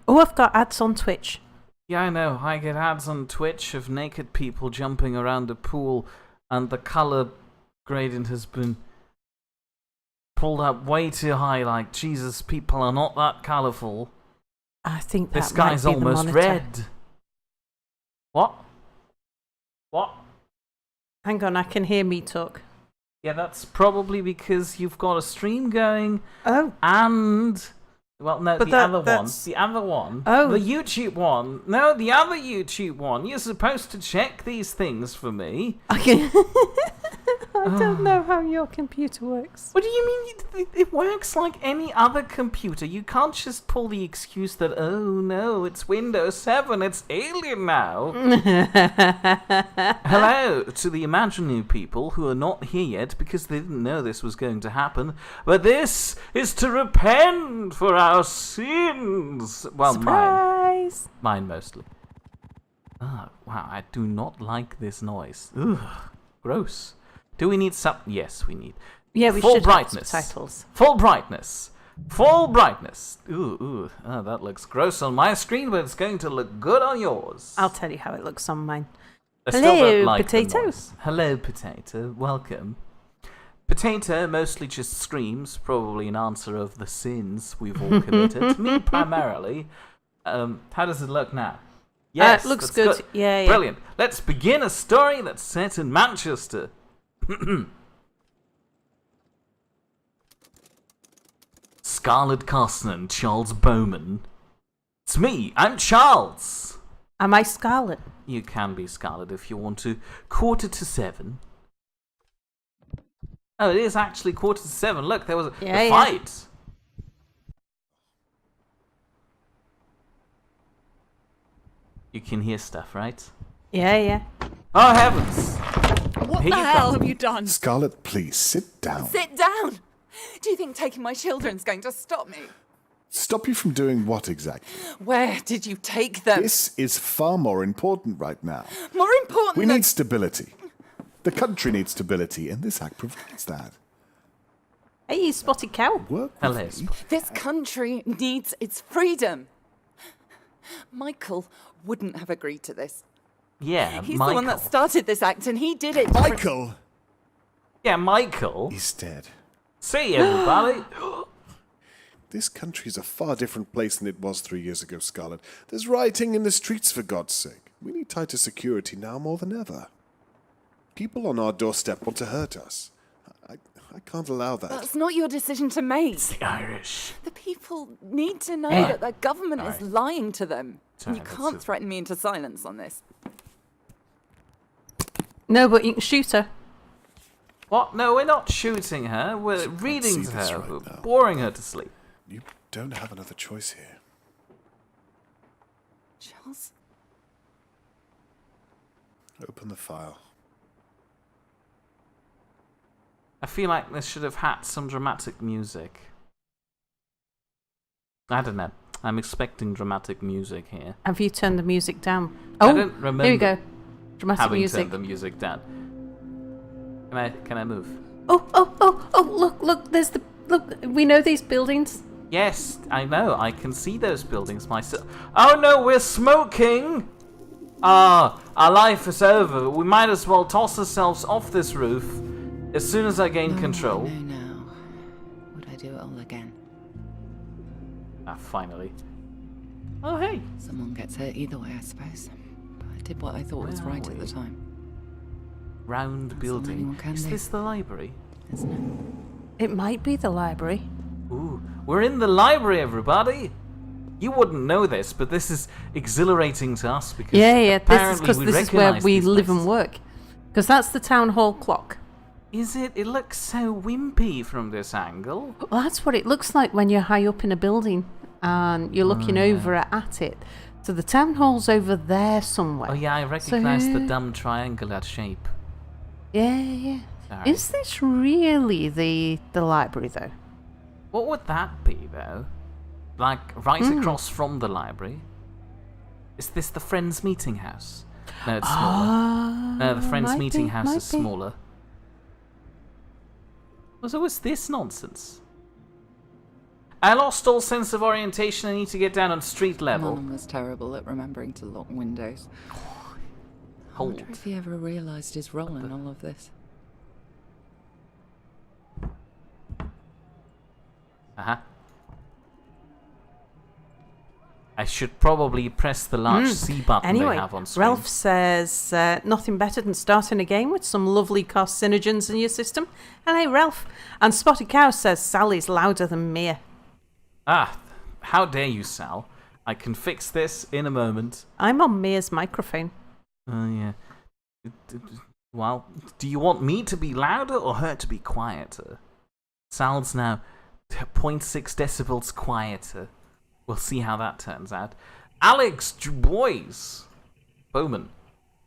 Oh, I've got ads on Twitch. Yeah, I know. I get ads on Twitch of naked people jumping around a pool, and the color gradient has been pulled up way too high. Like, Jesus, people are not that colorful. I think that This guy's might be the almost monitor. red. What? Hang on, I can hear me talk. Yeah, that's probably because you've got a stream going. Oh. And... Well, no, But the other one. Oh. The YouTube one. No, the other YouTube one. You're supposed to check these things for me. Okay. I don't know how your computer works. What do you mean? It works like any other computer. You can't just pull the excuse that, oh no, it's Windows 7, it's alien now. Hello to the imaginary people who are not here yet because they didn't know this was going to happen. But this is to repent for our sins. Well, Surprise! Mine mostly. Oh, wow, I do not like this noise. Ugh, gross. Do we need some? Yes, we need. Yeah, we full should brightness. have subtitles. Full brightness. Full brightness. Ooh. Oh, that looks gross on my screen, but it's going to look good on yours. I'll tell you how it looks on mine. I still don't Hello, like the Potato. noise. Hello, Potato. Welcome. Potato mostly just screams, probably in answer of the sins we've all committed. Me primarily. How does it look now? Yes, it looks that's good. Yeah. Brilliant. Let's begin a story that's set in Manchester. Scarlett Carson and Charles Bowman. It's me, I'm Charles. Am I Scarlet? You can be Scarlett if you want to. 6:45. Oh, it is actually 6:45. Look, there was a fight. You can hear stuff, right? Yeah. Oh, heavens! What Here the you hell come. have you done? Scarlett, please, sit down. Sit down! Do you think taking my children's going to stop me? Stop you from doing what exactly? Where did you take them? This is far more important right now. More important We than... need stability. The country needs stability, and this act provides that. Hey, Spotted Cow. Work with Hello, me. Spot. This country needs its freedom. Michael wouldn't have agreed to this. Yeah, He's Michael. the one that started this act, and he did it. Michael! Yeah, Michael. He's dead. See, everybody. This country is a far different place than it was 3 years ago, Scarlett. There's rioting in the streets, for God's sake. We need tighter security now more than ever. People on our doorstep want to hurt us. I can't allow that. That's not your decision to make. It's the Irish. The people need to know Hey. that their government is Sorry. lying to them. Sorry, You that's can't it. threaten me into silence on this. No, but you can shoot her. What? No, we're not shooting her. We're Can't reading see to this her. right We're now. boring her to sleep. You don't have another choice here. Charles? Open the file. I feel like this should have had some dramatic music. I don't know. I'm expecting dramatic music here. Have you turned the music down? I Oh, don't remember here we go. Dramatic having music. turned the music down. Can I move? Oh, look, there's the... Look, we know these buildings. Yes, I know. I can see those buildings myself. Oh no, we're smoking! Ah, our life is over. We might as well toss ourselves off this roof as soon as I gain control. No. Would I do it all again? Ah, finally. Oh, hey. Someone gets hurt either way, I suppose. But I did what I thought was Where right are at the we? time. Round all building. anyone can Is do. this the library? Isn't it? It might be the library. Ooh, we're in the library, everybody. You wouldn't know this, but this is exhilarating to us because Yeah, this is apparently because we this is where recognise we these live places. and work. Because that's the town hall clock. Is it? It looks so wimpy from this angle. Well, that's what it looks like when you're high up in a building and you're looking over at it. So the town hall's over there somewhere. Oh yeah, I recognise the So- dumb triangular shape. Yeah. Sorry. Is this really the library, though? What would that be, though? Like, right across from the library? Is this the Friends Meeting House? No, it's smaller. No, the Friends might Meeting be, House might is be. smaller. So what's this nonsense? I lost all sense of orientation. I need to get down on street level. Mum was terrible at remembering to lock windows. I Hold. wonder if he ever realised his role in all of this. Uh-huh. I should probably press the large C button Anyway, they have on screen. Ralph says nothing better than starting a game with some lovely carcinogens in your system. Hello, Ralph. And Spotted Cow says Sally's louder than Mia. Ah, how dare you, Sal? I can fix this in a moment. I'm on Mia's microphone. Oh, yeah. Well, do you want me to be louder or her to be quieter? Sal's now 0.6 decibels quieter. We'll see how that turns out. Alex Dubois. Bowman.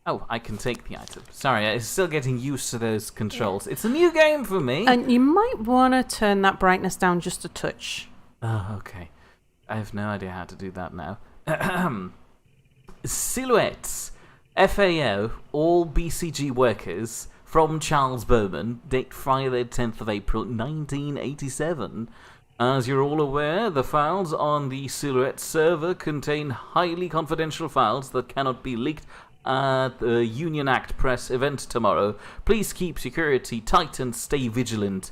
Oh, I can take the item. Sorry, I'm still getting used to those controls. It's a new game for me. And you might want to turn that brightness down just a touch. Oh, okay. I have no idea how to do that now. Silhouettes. FAO, all BCG workers, from Charles Bowman, date Friday 10th of April 1987. As you're all aware, the files on the Silhouette server contain highly confidential files that cannot be leaked at the Union Act press event tomorrow. Please keep security tight and stay vigilant.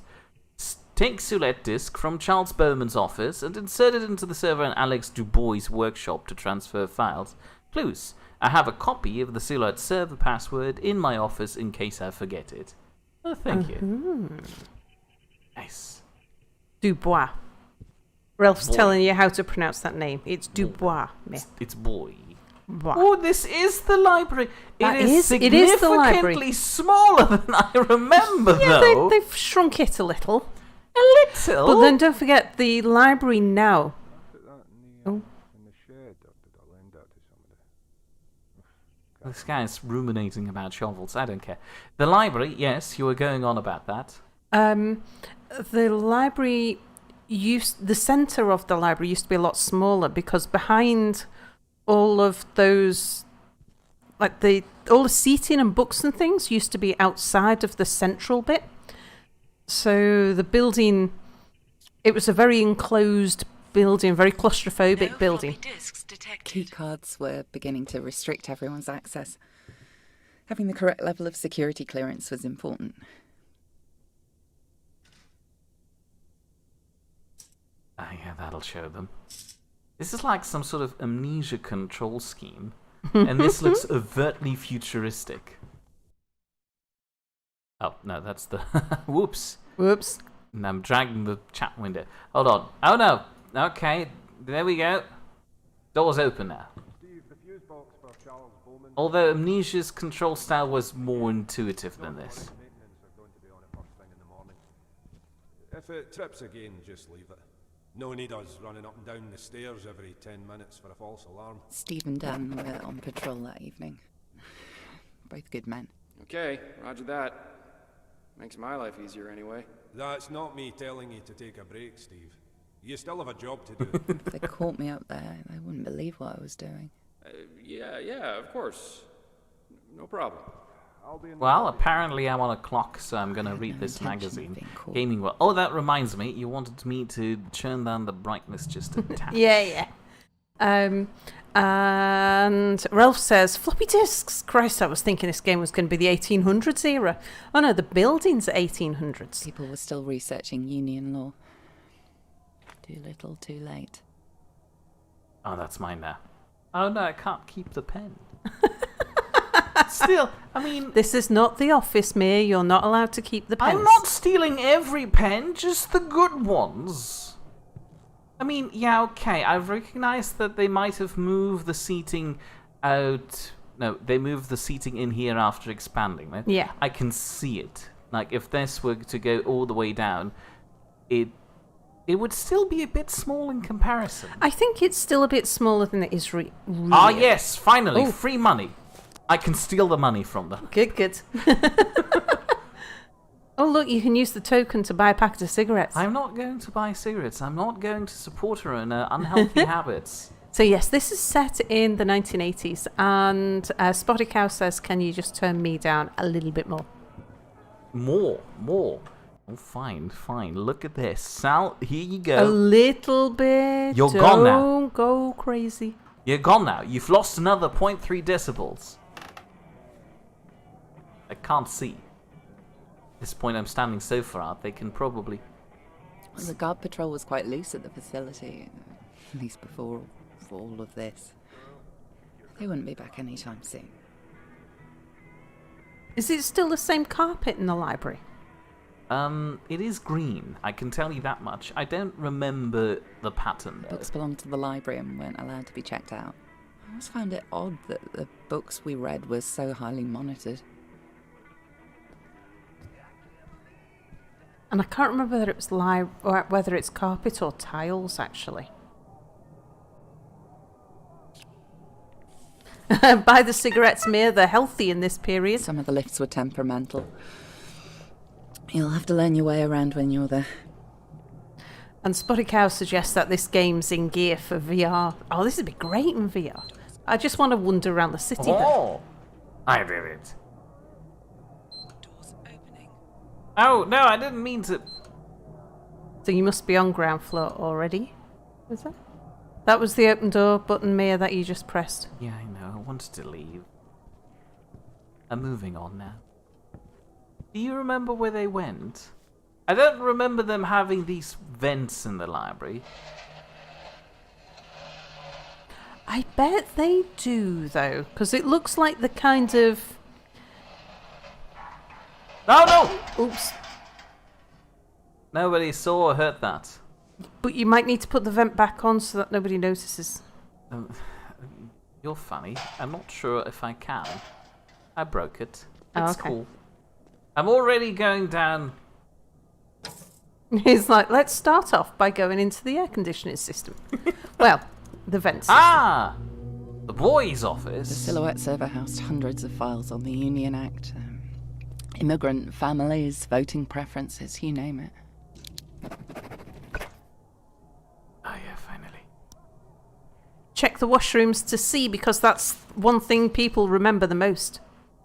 Take Silhouette disk from Charles Bowman's office and insert it into the server in Alex Dubois' workshop to transfer files. Clues. I have a copy of the Silhouette server password in my office in case I forget it. Oh, thank you. Nice. Dubois. Ralph's Boy. telling you how to pronounce that name. It's Dubois. Mia. It's boy. Bois. Oh, this is the library. That It is it is the library. significantly smaller than I remember, Yeah, though. they've shrunk it a little. A little. But then don't forget the library now. Oh. This guy's ruminating about shovels. I don't care. The library, yes, you were going on about that. The library the center of the library used to be a lot smaller because behind all of those, like all the seating and books and things used to be outside of the central bit. So the building, it was a very enclosed building, very claustrophobic building. Key cards were beginning to restrict everyone's access. Having the correct level of security clearance was important. Ah, yeah, that'll show them. This is like some sort of amnesia control scheme, and this looks overtly futuristic. Oh, no, that's the... Whoops. Whoops. And I'm dragging the chat window. Hold on. Oh, no. Okay, there we go. Door's open now. Although Amnesia's control style was more intuitive than this. If it trips again, just leave it. No need us running up and down the stairs every 10 minutes for a false alarm. Steve and Dan were on patrol that evening. Both good men. Okay, roger that. Makes my life easier anyway. That's not me telling you to take a break, Steve. You still have a job to do. If they caught me up there, they wouldn't believe what I was doing. Yeah, of course. No problem. Well, apparently I'm on a clock, so I'm going to have read no this intention of magazine. being caught. Gaming World. Oh, that reminds me. You wanted me to turn down the brightness just a tad. Yeah. And Ralph says, floppy disks. Christ, I was thinking this game was going to be the 1800s era. Oh no, the building's 1800s. People were still researching union law. Too little, too late. Oh, that's mine now. Oh no, I can't keep the pen. Still, I mean... This is not the office, Mia. You're not allowed to keep the pens. I'm not stealing every pen, just the good ones. I mean, yeah, okay, I've recognized that they might have moved the seating out... No, they moved the seating in here after expanding it. Yeah. I can see it. Like, if this were to go all the way down, it would still be a bit small in comparison. I think it's still a bit smaller than it is real. Ah, yes, finally, Oh. free money. I can steal the money from them. Good. Oh, look, you can use the token to buy a packet of cigarettes. I'm not going to buy cigarettes. I'm not going to support her in her unhealthy habits. So, yes, this is set in the 1980s. And Spotted Cow says, can you just turn me down a little bit more? More. Oh, fine. Look at this. Sal, here you A go. little bit. You're gone now. Don't go crazy. You're gone now. You've lost another 0.3 decibels. I can't see. At this point, I'm standing so far out, they can probably... Well, the guard patrol was quite loose at the facility, at least before all of this. They wouldn't be back anytime soon. Is it still the same carpet in the library? It is green. I can tell you that much. I don't remember the pattern, though. Books belonged to the library and weren't allowed to be checked out. I always found it odd that the books we read were so highly monitored. And I can't remember whether it was or whether it's carpet or tiles, actually. Buy the cigarettes, Mia. They're healthy in this period. Some of the lifts were temperamental. You'll have to learn your way around when you're there. And Spotty Cow suggests that this game's in gear for VR. Oh, this would be great in VR. I just want to wander around the city then. Oh! I did it. Oh, no, I didn't mean to... So you must be on ground floor already. Was that? That was the open door button, Mia, that you just pressed. Yeah, I know. I wanted to leave. I'm moving on now. Do you remember where they went? I don't remember them having these vents in the library. I bet they do, though, because it looks like the kind of... Oh, no! Oops. Nobody saw or heard that. But you might need to put the vent back on so that nobody notices. You're funny. I'm not sure if I can. I broke it. Oh, It's okay. cool. I'm already going down. He's like, let's start off by going into the air conditioning system. Well, the vent system. Ah! The boys' The office. Silhouette server housed hundreds of files on the Union Act. Immigrant families, voting preferences, you name it. Oh yeah, finally. Check the washrooms to see, because that's one thing people remember the most.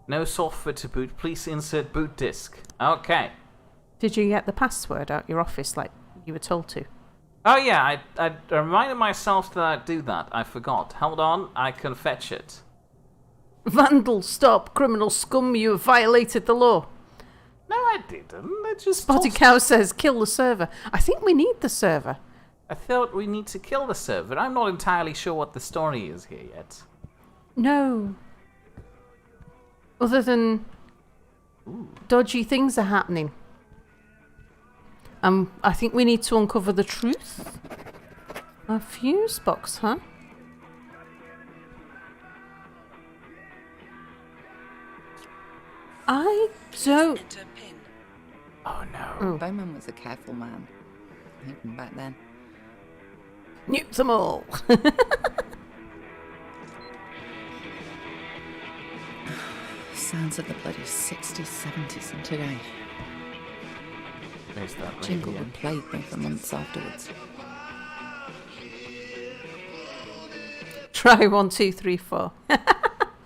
No software to boot. Please insert boot disk. Okay. Did you get the password out your office like you were told to? Oh yeah, I reminded myself that I'd do that. I forgot. Hold on, I can fetch it. Vandal, stop! Criminal scum, you have violated the law. No, I didn't. I just Spotty Cow says, kill the server. I think we need the server. I thought we need to kill the server. I'm not entirely sure what the story is here yet. No. Other than dodgy things are happening. I think we need to uncover the truth. A fuse box, huh? I don't... Oh no. Oh. Bowman was a careful man, even back then. Nuke them all. Sounds of the bloody 60s, 70s and today. There's that Jingle radio. would plague me for months afterwards. Try 1, 2, 3, 4.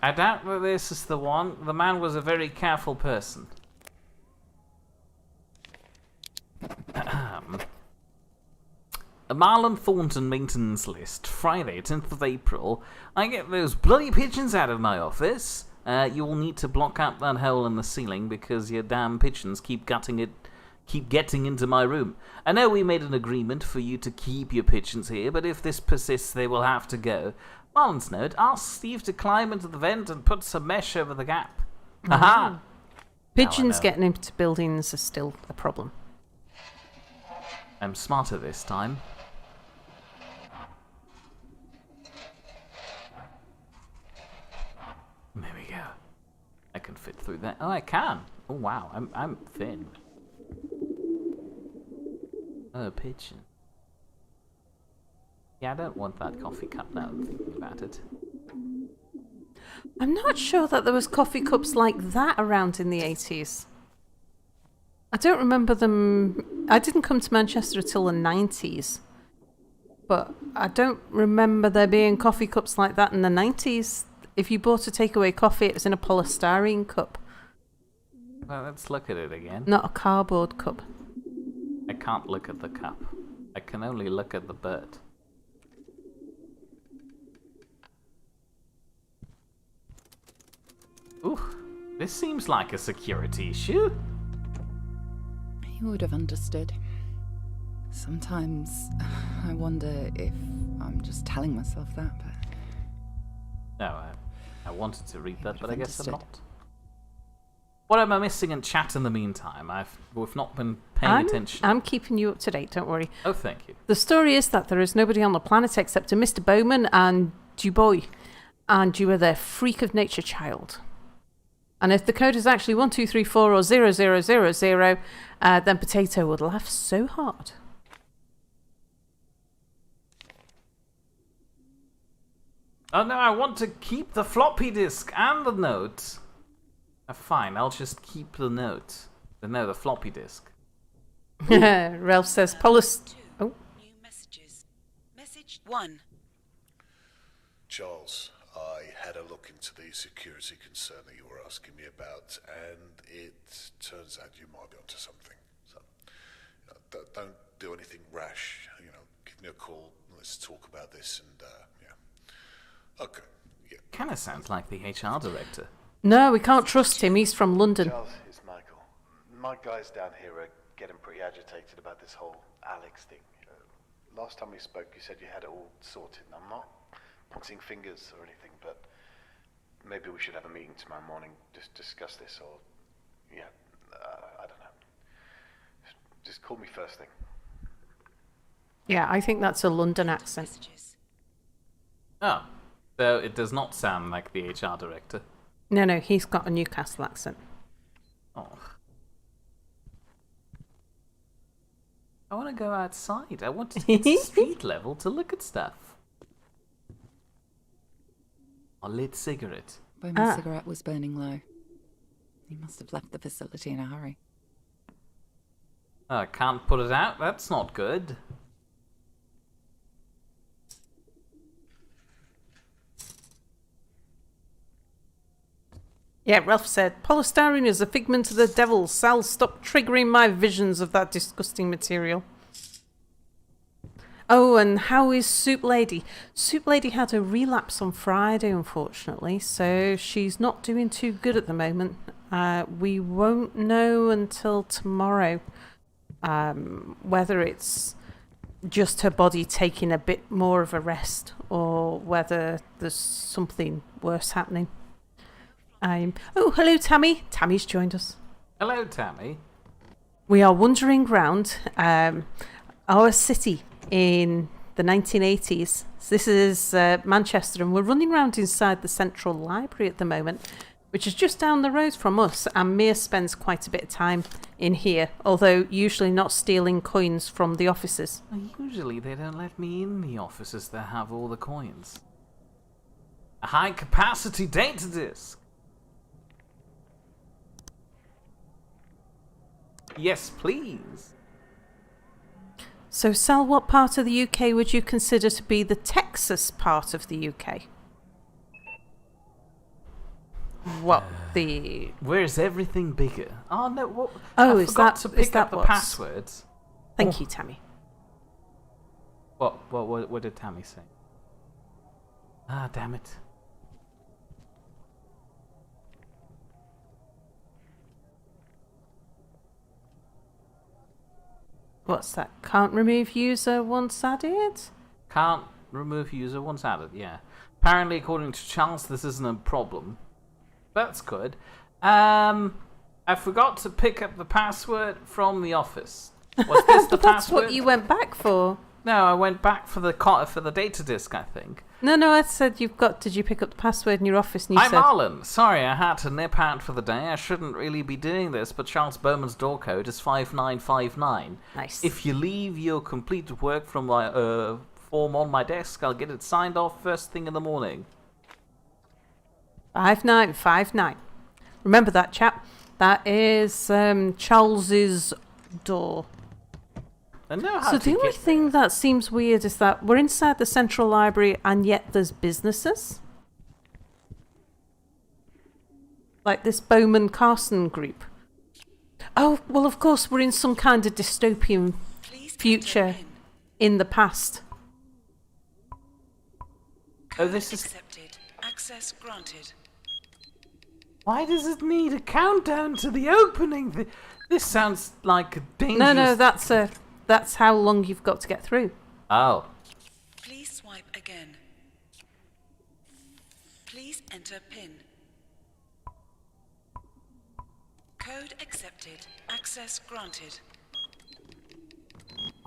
I doubt that this is the one. The man was a very careful person. A Marlon Thornton maintenance list. Friday, 10th of April. I get those bloody pigeons out of my office. You will need to block up that hole in the ceiling because your damn pigeons keep getting into my room. I know we made an agreement for you to keep your pigeons here, but if this persists, they will have to go. Marlon's note, ask Steve to climb into the vent and put some mesh over the gap. Aha! Pigeons know. getting into buildings are still a problem. I'm smarter this time. There we go. I can fit through that. Oh, I can. Oh wow, I'm thin. Oh, pigeon. Yeah, I don't want that coffee cup now I'm thinking about it. I'm not sure that there was coffee cups like that around in the 80s. I don't remember them. I didn't come to Manchester until the 90s. But I don't remember there being coffee cups like that in the 90s. If you bought a takeaway coffee, it was in a polystyrene cup, Well, let's look at it again. not a cardboard cup. can't look at the cup. I can only look at the bird. Ooh, this seems like a security issue. He would have understood. Sometimes I wonder if I'm just telling myself that, but... No, I wanted to read that, but I guess I'm Understood. not. What am I missing in chat in the meantime? We've not been paying attention. I'm keeping you up to date, don't worry. Oh, thank you. The story is that there is nobody on the planet except a Mr. Bowman and Dubois, and you are their freak of nature child. And if the code is actually 1234 or 0000, then Potato would laugh so hard. Oh no, I want to keep the floppy disk and the note. Fine, I'll just keep the note. No, the floppy disk. Ralph says, Oh, New messages. Message 1. Charles, I had a look into the security concern that you were asking me about, and it turns out you might be onto something. So, don't do anything rash. Give me a call. Let's talk about this, and yeah. Okay. Yeah. Kind of sounds like the HR director. no, we can't trust him. He's from London. Charles, it's Michael. My guys down here are getting pretty agitated about this whole Alex thing. Last time we spoke, you said you had it all sorted. And I'm not pointing fingers or anything, but maybe we should have a meeting tomorrow morning, just discuss this, or I don't know. Just call me first thing. Yeah, I think that's a London accent. Messages. Oh, so it does not sound like the HR director. No, he's got a Newcastle accent. Oh. I want to go outside. I want to get to street level to look at stuff. A lit cigarette. Bowman's cigarette was burning low. He must have left the facility in a hurry. I can't put it out. That's not good. Yeah, Ralph said, polystyrene is a figment of the devil. Sal, stop triggering my visions of that disgusting material. Oh, and how is Soup Lady? Soup Lady had a relapse on Friday, unfortunately, so she's not doing too good at the moment. We won't know until tomorrow whether it's just her body taking a bit more of a rest or whether there's something worse happening. Oh, hello, Tammy. Tammy's joined us. Hello, Tammy. We are wandering round our city in the 1980s. So this is Manchester, and we're running around inside the Central Library at the moment, which is just down the road from us, and Mia spends quite a bit of time in here, although usually not stealing coins from the offices. Usually they don't let me in the offices that have all the coins. A high-capacity data disk. Yes, please. So, Sal, what part of the UK would you consider to be the Texas part of the UK? Where's everything bigger? Oh no! What? Oh, I is forgot that- to is pick that up the what's- passwords? Thank you, Tammy. What did Tammy say? Ah, damn it! What's that? Can't remove user once added? Can't remove user once added. Yeah. Apparently, according to Charles, this isn't a problem. That's good. I forgot to pick up the password from the office. Was this the But that's password? what you went back for. No, I went back for the data disk, I think. No, I said did you pick up the password in your office? And you I'm said, Marlon. Sorry, I had to nip out for the day. I shouldn't really be doing this, but Charles Bowman's door code is 5959. Nice. If you leave your completed work from my form on my desk, I'll get it signed off first thing in the morning. 5959. Remember that, chap. That is Charles's door. I know how So to the only get thing that seems weird is that we're inside the Central Library and yet there's businesses. Like this Bowman Carson group. Oh, well, of course, we're in some kind of dystopian future in the past. Oh, this is... Accepted. Access granted. Why does it need a countdown to the opening? This sounds like a dangerous... No, that's how long you've got to get through. Oh. Please swipe again. Please enter PIN. Code accepted. Access granted.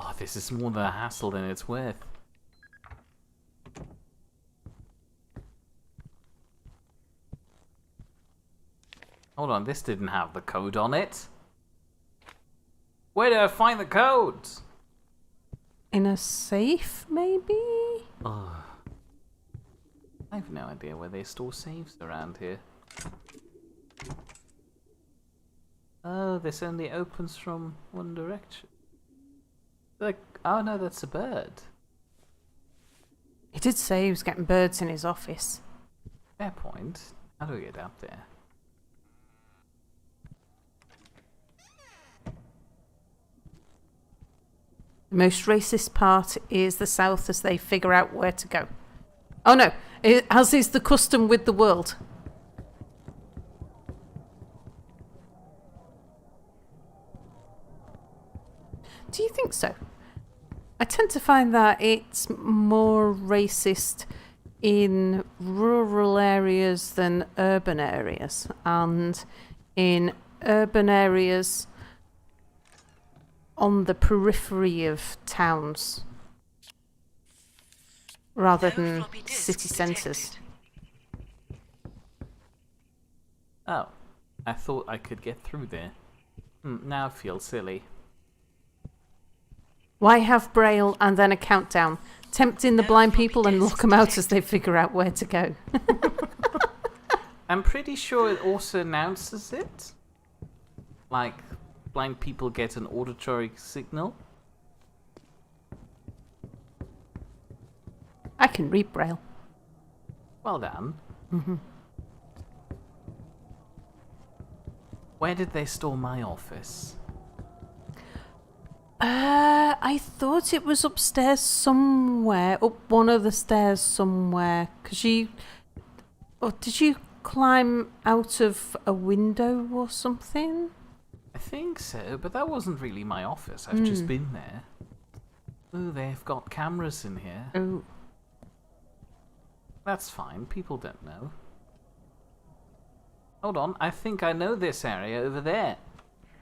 Oh, this is more than a hassle than it's worth. Hold on, this didn't have the code on it. Where do I find the codes? In a safe, maybe? Oh. I have no idea where they store safes around here. Oh, this only opens from one direction. Like, oh no, that's a bird. He did say he was getting birds in his office. Fair point. How do we get up there? The most racist part is the South as they figure out where to go. Oh no, as is the custom with the world. Do you think so? I tend to find that it's more racist in rural areas than urban areas. And in urban areas on the periphery of towns rather than city centres. Oh, I thought I could get through there. Now I feel silly. Why have Braille and then a countdown? Tempt in the blind people and lock them out as they figure out where to go. I'm pretty sure it also announces it. Like, blind people get an auditory signal. I can read Braille. Well done. Where did they store my office? I thought it was upstairs somewhere, up one of the stairs somewhere. Cause did you climb out of a window or something? I think so, but that wasn't really my office. I've just been there. Oh, they've got cameras in here. Oh, That's fine, people don't know. Hold on, I think I know this area over there.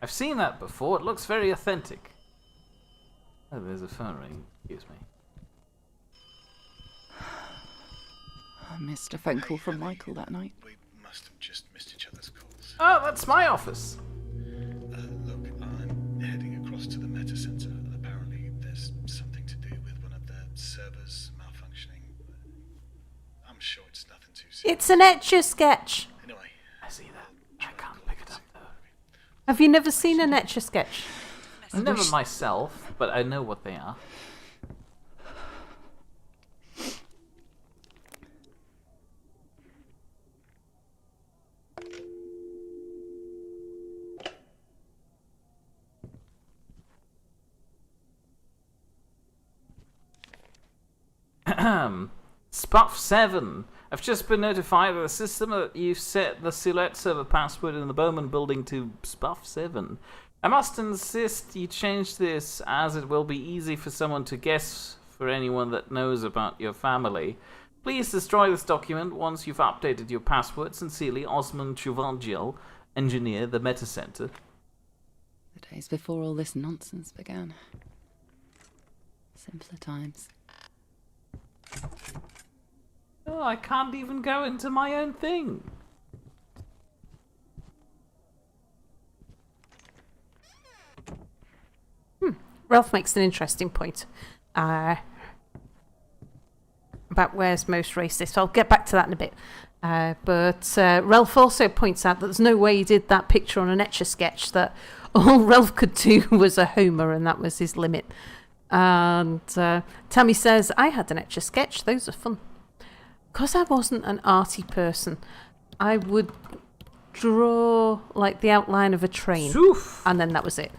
I've seen that before, it looks very authentic. Oh, there's a phone ring. Excuse me. I missed a phone call from Michael that night. We must have just missed each other's calls. Oh, that's my office. Look, I'm heading across to the Meta Center. Apparently, there's something to do with one of the servers malfunctioning. I'm sure it's nothing too serious. it's an Etch-a-Sketch. Anyway, I see that. I can't pick it up though. Have you never seen an Etch-a-Sketch? Never myself, but I know what they are. Spuff 7. I've just been notified by the system that you've set the Silhouette server password in the Bowman building to Spuff 7. I must insist you change this, as it will be easy for someone to guess for anyone that knows about your family. Please destroy this document once you've updated your password. Sincerely, Osmond Chuvangel, engineer, the Meta Center. The days before all this nonsense began. Simpler times. Oh, I can't even go into my own thing. Ralph makes an interesting point about where's most racist. I'll get back to that in a bit. But Ralph also points out that there's no way he did that picture on an Etch-a-Sketch, that all Ralph could do was a Homer and that was his limit. And Tammy says, I had an Etch-a-Sketch, those are fun. Because I wasn't an arty person, I would draw like the outline of a train. Oof. And then that was it.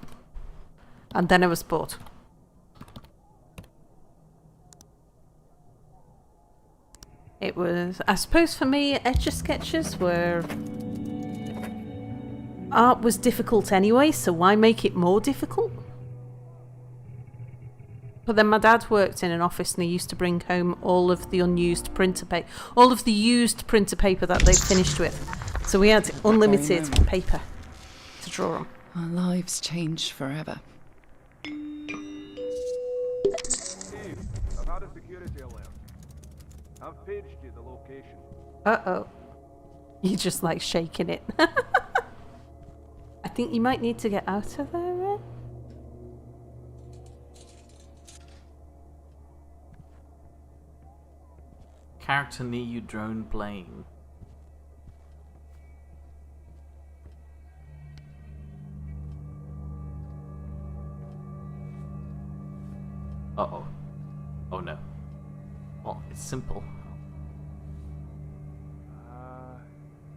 And then I was bored. It was, I suppose for me, Etch-a-Sketches were... Art was difficult anyway, so why make it more difficult? But then my dad worked in an office and he used to bring home all of the unused printer paper, all of the used printer paper that they'd finished with. So we had unlimited paper to draw on. Our lives changed forever. Steve, I've had a security alert. I've paged you the location. Uh-oh. You're just like shaking it. I think you might need to get out of there, Red. Character near you drone plane. Uh-oh. Oh no. Well, it's simple.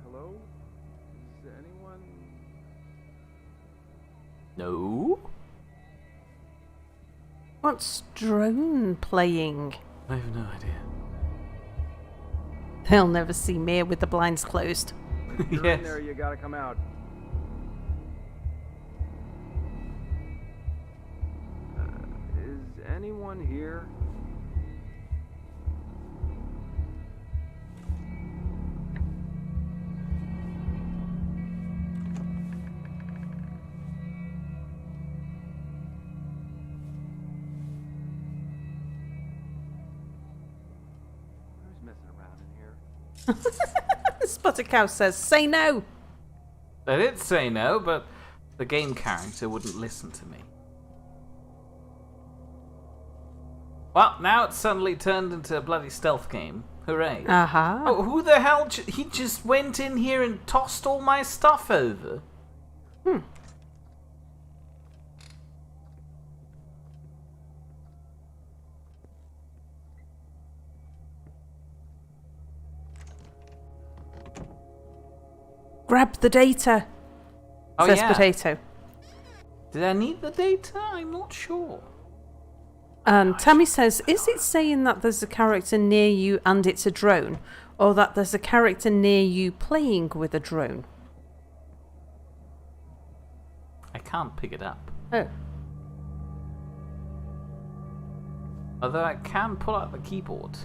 Hello? Is anyone... No? What's drone playing? I have no idea. They'll never see me with the blinds closed. You're Yes. in there, you gotta come out. Is anyone here? Who's messing around in here? Spotted Cow says, say no! I did say no, but the game character wouldn't listen to me. Well, now it's suddenly turned into a bloody stealth game. Hooray. Aha. Oh, who the hell? He just went in here and tossed all my stuff over. Grab the data, Oh, says yeah. Potato. Did I need the data? I'm not sure. And Tammy says, is it saying that there's a character near you and it's a drone? Or that there's a character near you playing with a drone? I can't pick it up. Oh. Although I can pull out the keyboard.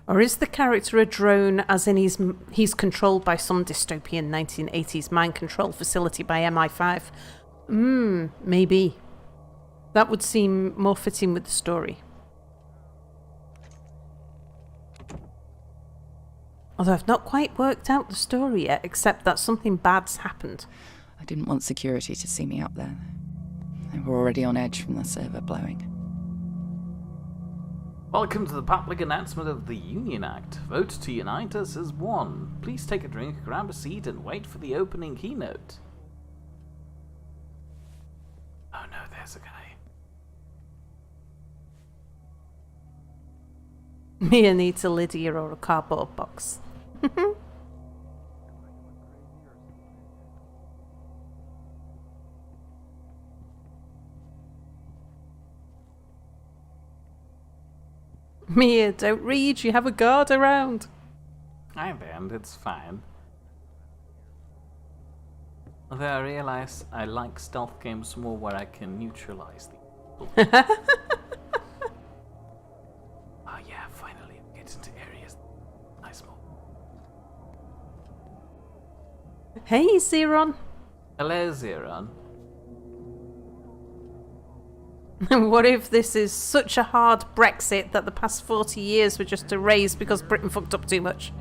Or is the character a drone as in he's controlled by some dystopian 1980s mind control facility by MI5? Maybe. That would seem more fitting with the story. Although I've not quite worked out the story yet, except that something bad's happened. I didn't want security to see me up there. They were already on edge from the server blowing. Welcome to the public announcement of the Union Act. Vote to unite us as one. Please take a drink, grab a seat, and wait for the opening keynote. Oh no, there's a guy. Mia needs a Lydia or a cardboard box. Mia, don't read, you have a guard around. I banned, it's fine. Although I realize I like stealth games more where I can neutralize the people. Oh yeah, finally get into areas. Nice more. Hey, Zeron. Hello, Zeron. What if this is such a hard Brexit that the past 40 years were just erased because Britain fucked up too much?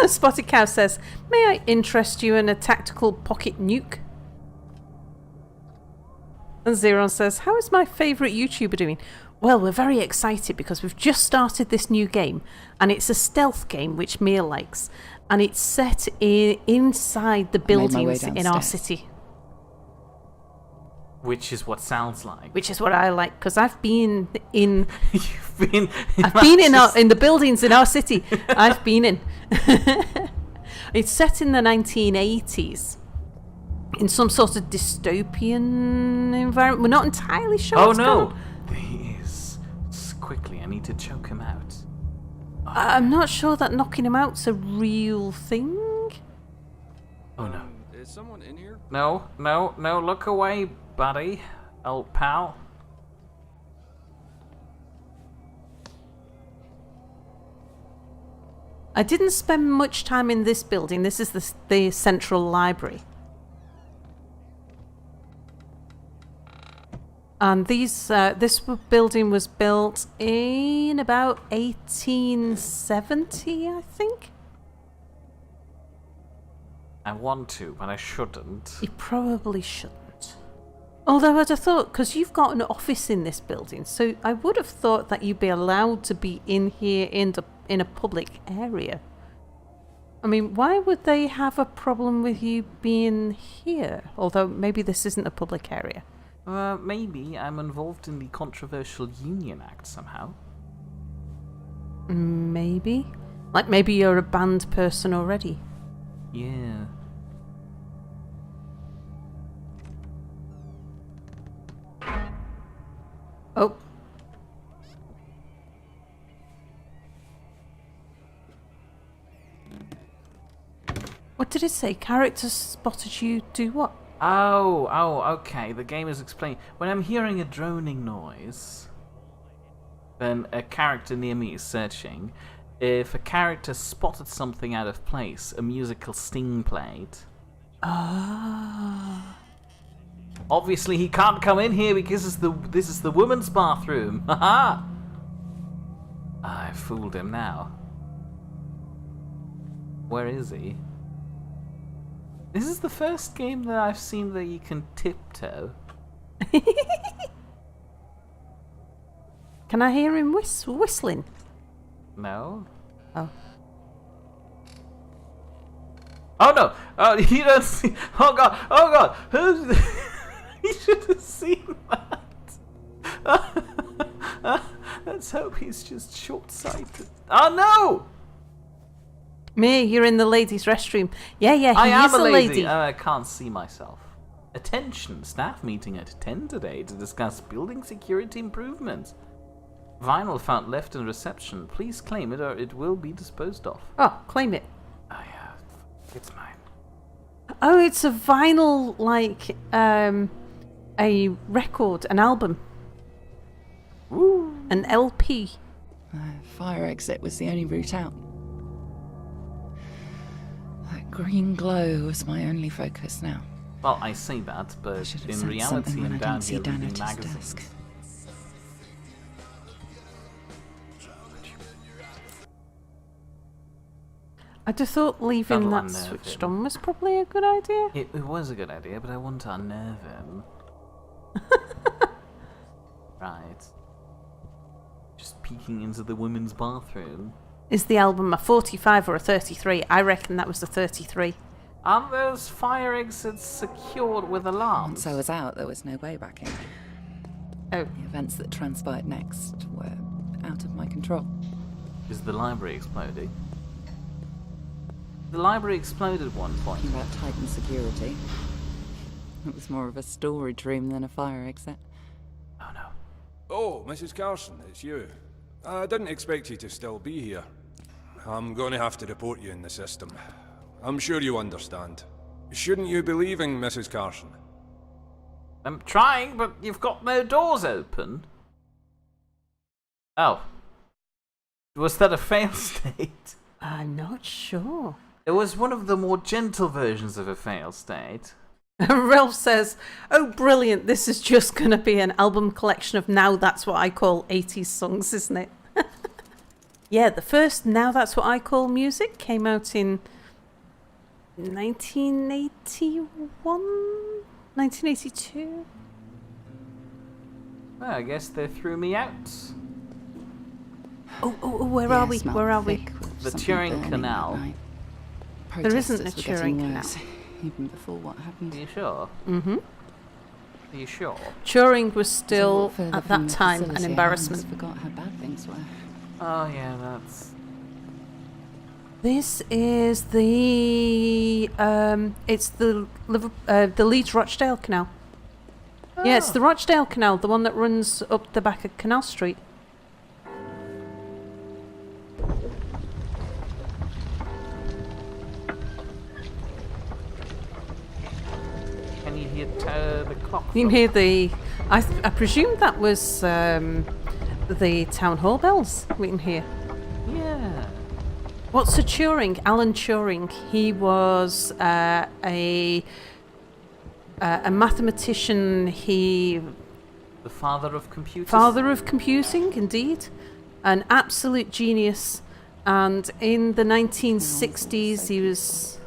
Spotted Cow says, may I interest you in a tactical pocket nuke? And Zeron says, how is my favourite YouTuber doing? Well, we're very excited because we've just started this new game, and it's a stealth game which Mia likes, and it's set inside the I made my way buildings in our downstairs. city. Which is what sounds like. Which is what I like, because I've been in... You've been... I've been in the buildings in our city. I've been in. It's set in the 1980s. In some sort of dystopian environment. We're not entirely sure what's going on. He is... Quickly, I need to choke him out. I'm not sure that knocking him out's a real thing. Oh no. Is someone in here? No, look away, buddy. Old pal. I didn't spend much time in this building. This is the central library. And this building was built in about 1870, I think. I want to, but I shouldn't. You probably shouldn't. Although I'd have thought, because you've got an office in this building, so I would have thought that you'd be allowed to be in here in a public area. I mean, why would they have a problem with you being here? Although maybe this isn't a public area. Maybe I'm involved in the controversial Union Act somehow. Maybe. Like maybe you're a banned person already. Yeah. Oh. What did it say? Characters spotted you do what? Oh, okay. The game is explaining. When I'm hearing a droning noise, then a character near me is searching. If a character spotted something out of place, a musical sting played. Ah. Obviously, he can't come in here because this is the women's bathroom. Haha! I fooled him now. Where is he? This is the first game that I've seen that you can tiptoe. Can I hear him whistling? No. Oh. Oh no! Oh, you don't see. Oh god! Oh god! You should have seen that. Let's hope he's just short-sighted. Oh no! Me, you're in the ladies' restroom. Yeah, he I is am a lady. I can't see myself. Attention! Staff meeting at 10 today to discuss building security improvements. Vinyl found left in reception. Please claim it or it will be disposed of. Oh, claim it. Oh yeah, it's mine. Oh, it's a vinyl, like, a record, an album. Woo! An LP. Fire exit was the only route out. That green glow was my only focus now. Well, I say that, I but should have in said reality, something when I'm I down didn't see here Dan reading at his magazines. desk. I just thought leaving That'll that unnerve switched him. on was probably a good idea. It was a good idea, but I want to unnerve him. Right. Just peeking into the women's bathroom. Is the album a 45 or a 33? I reckon that was the 33. Aren't those fire exits secured with alarms? Once I was out, there was no way back in. Oh. The events that transpired next were out of my control. Is the library exploding? The library exploded at one point. Talking about Titan security. It was more of a storage room than a fire exit. Oh no. Oh, Mrs. Carson, it's you. I didn't expect you to still be here. I'm going to have to report you in the system. I'm sure you understand. Shouldn't you be leaving, Mrs. Carson? I'm trying, but you've got no doors open. Oh. Was that a fail state? I'm not sure. It was one of the more gentle versions of a fail state. Ralph says, oh, brilliant. This is just going to be an album collection of Now That's What I Call 80s songs, isn't it? Yeah, the first Now That's What I Call music came out in 1981? 1982? Well, I guess they threw me out. Oh, where are we? Where are we? The Turing Canal. There isn't a Protesters were getting Turing Canal. worse, even before what happened. Are you sure? Mm-hmm. Are you sure? Turing was As I still, walked further at from that the time, an facility, I embarrassment. almost forgot how bad things were. Oh yeah, that's... This is the it's the Leeds Rochdale Canal. Yeah, it's the Rochdale Canal, the one that runs up the back of Canal Street. Can you hear the clock? You can hear the. I presume that was the town hall bells. We can hear. Yeah. What's a Turing? Alan Turing. He was a mathematician. He The father of computers? father of computing, indeed, an absolute genius. And in the 1960s, he was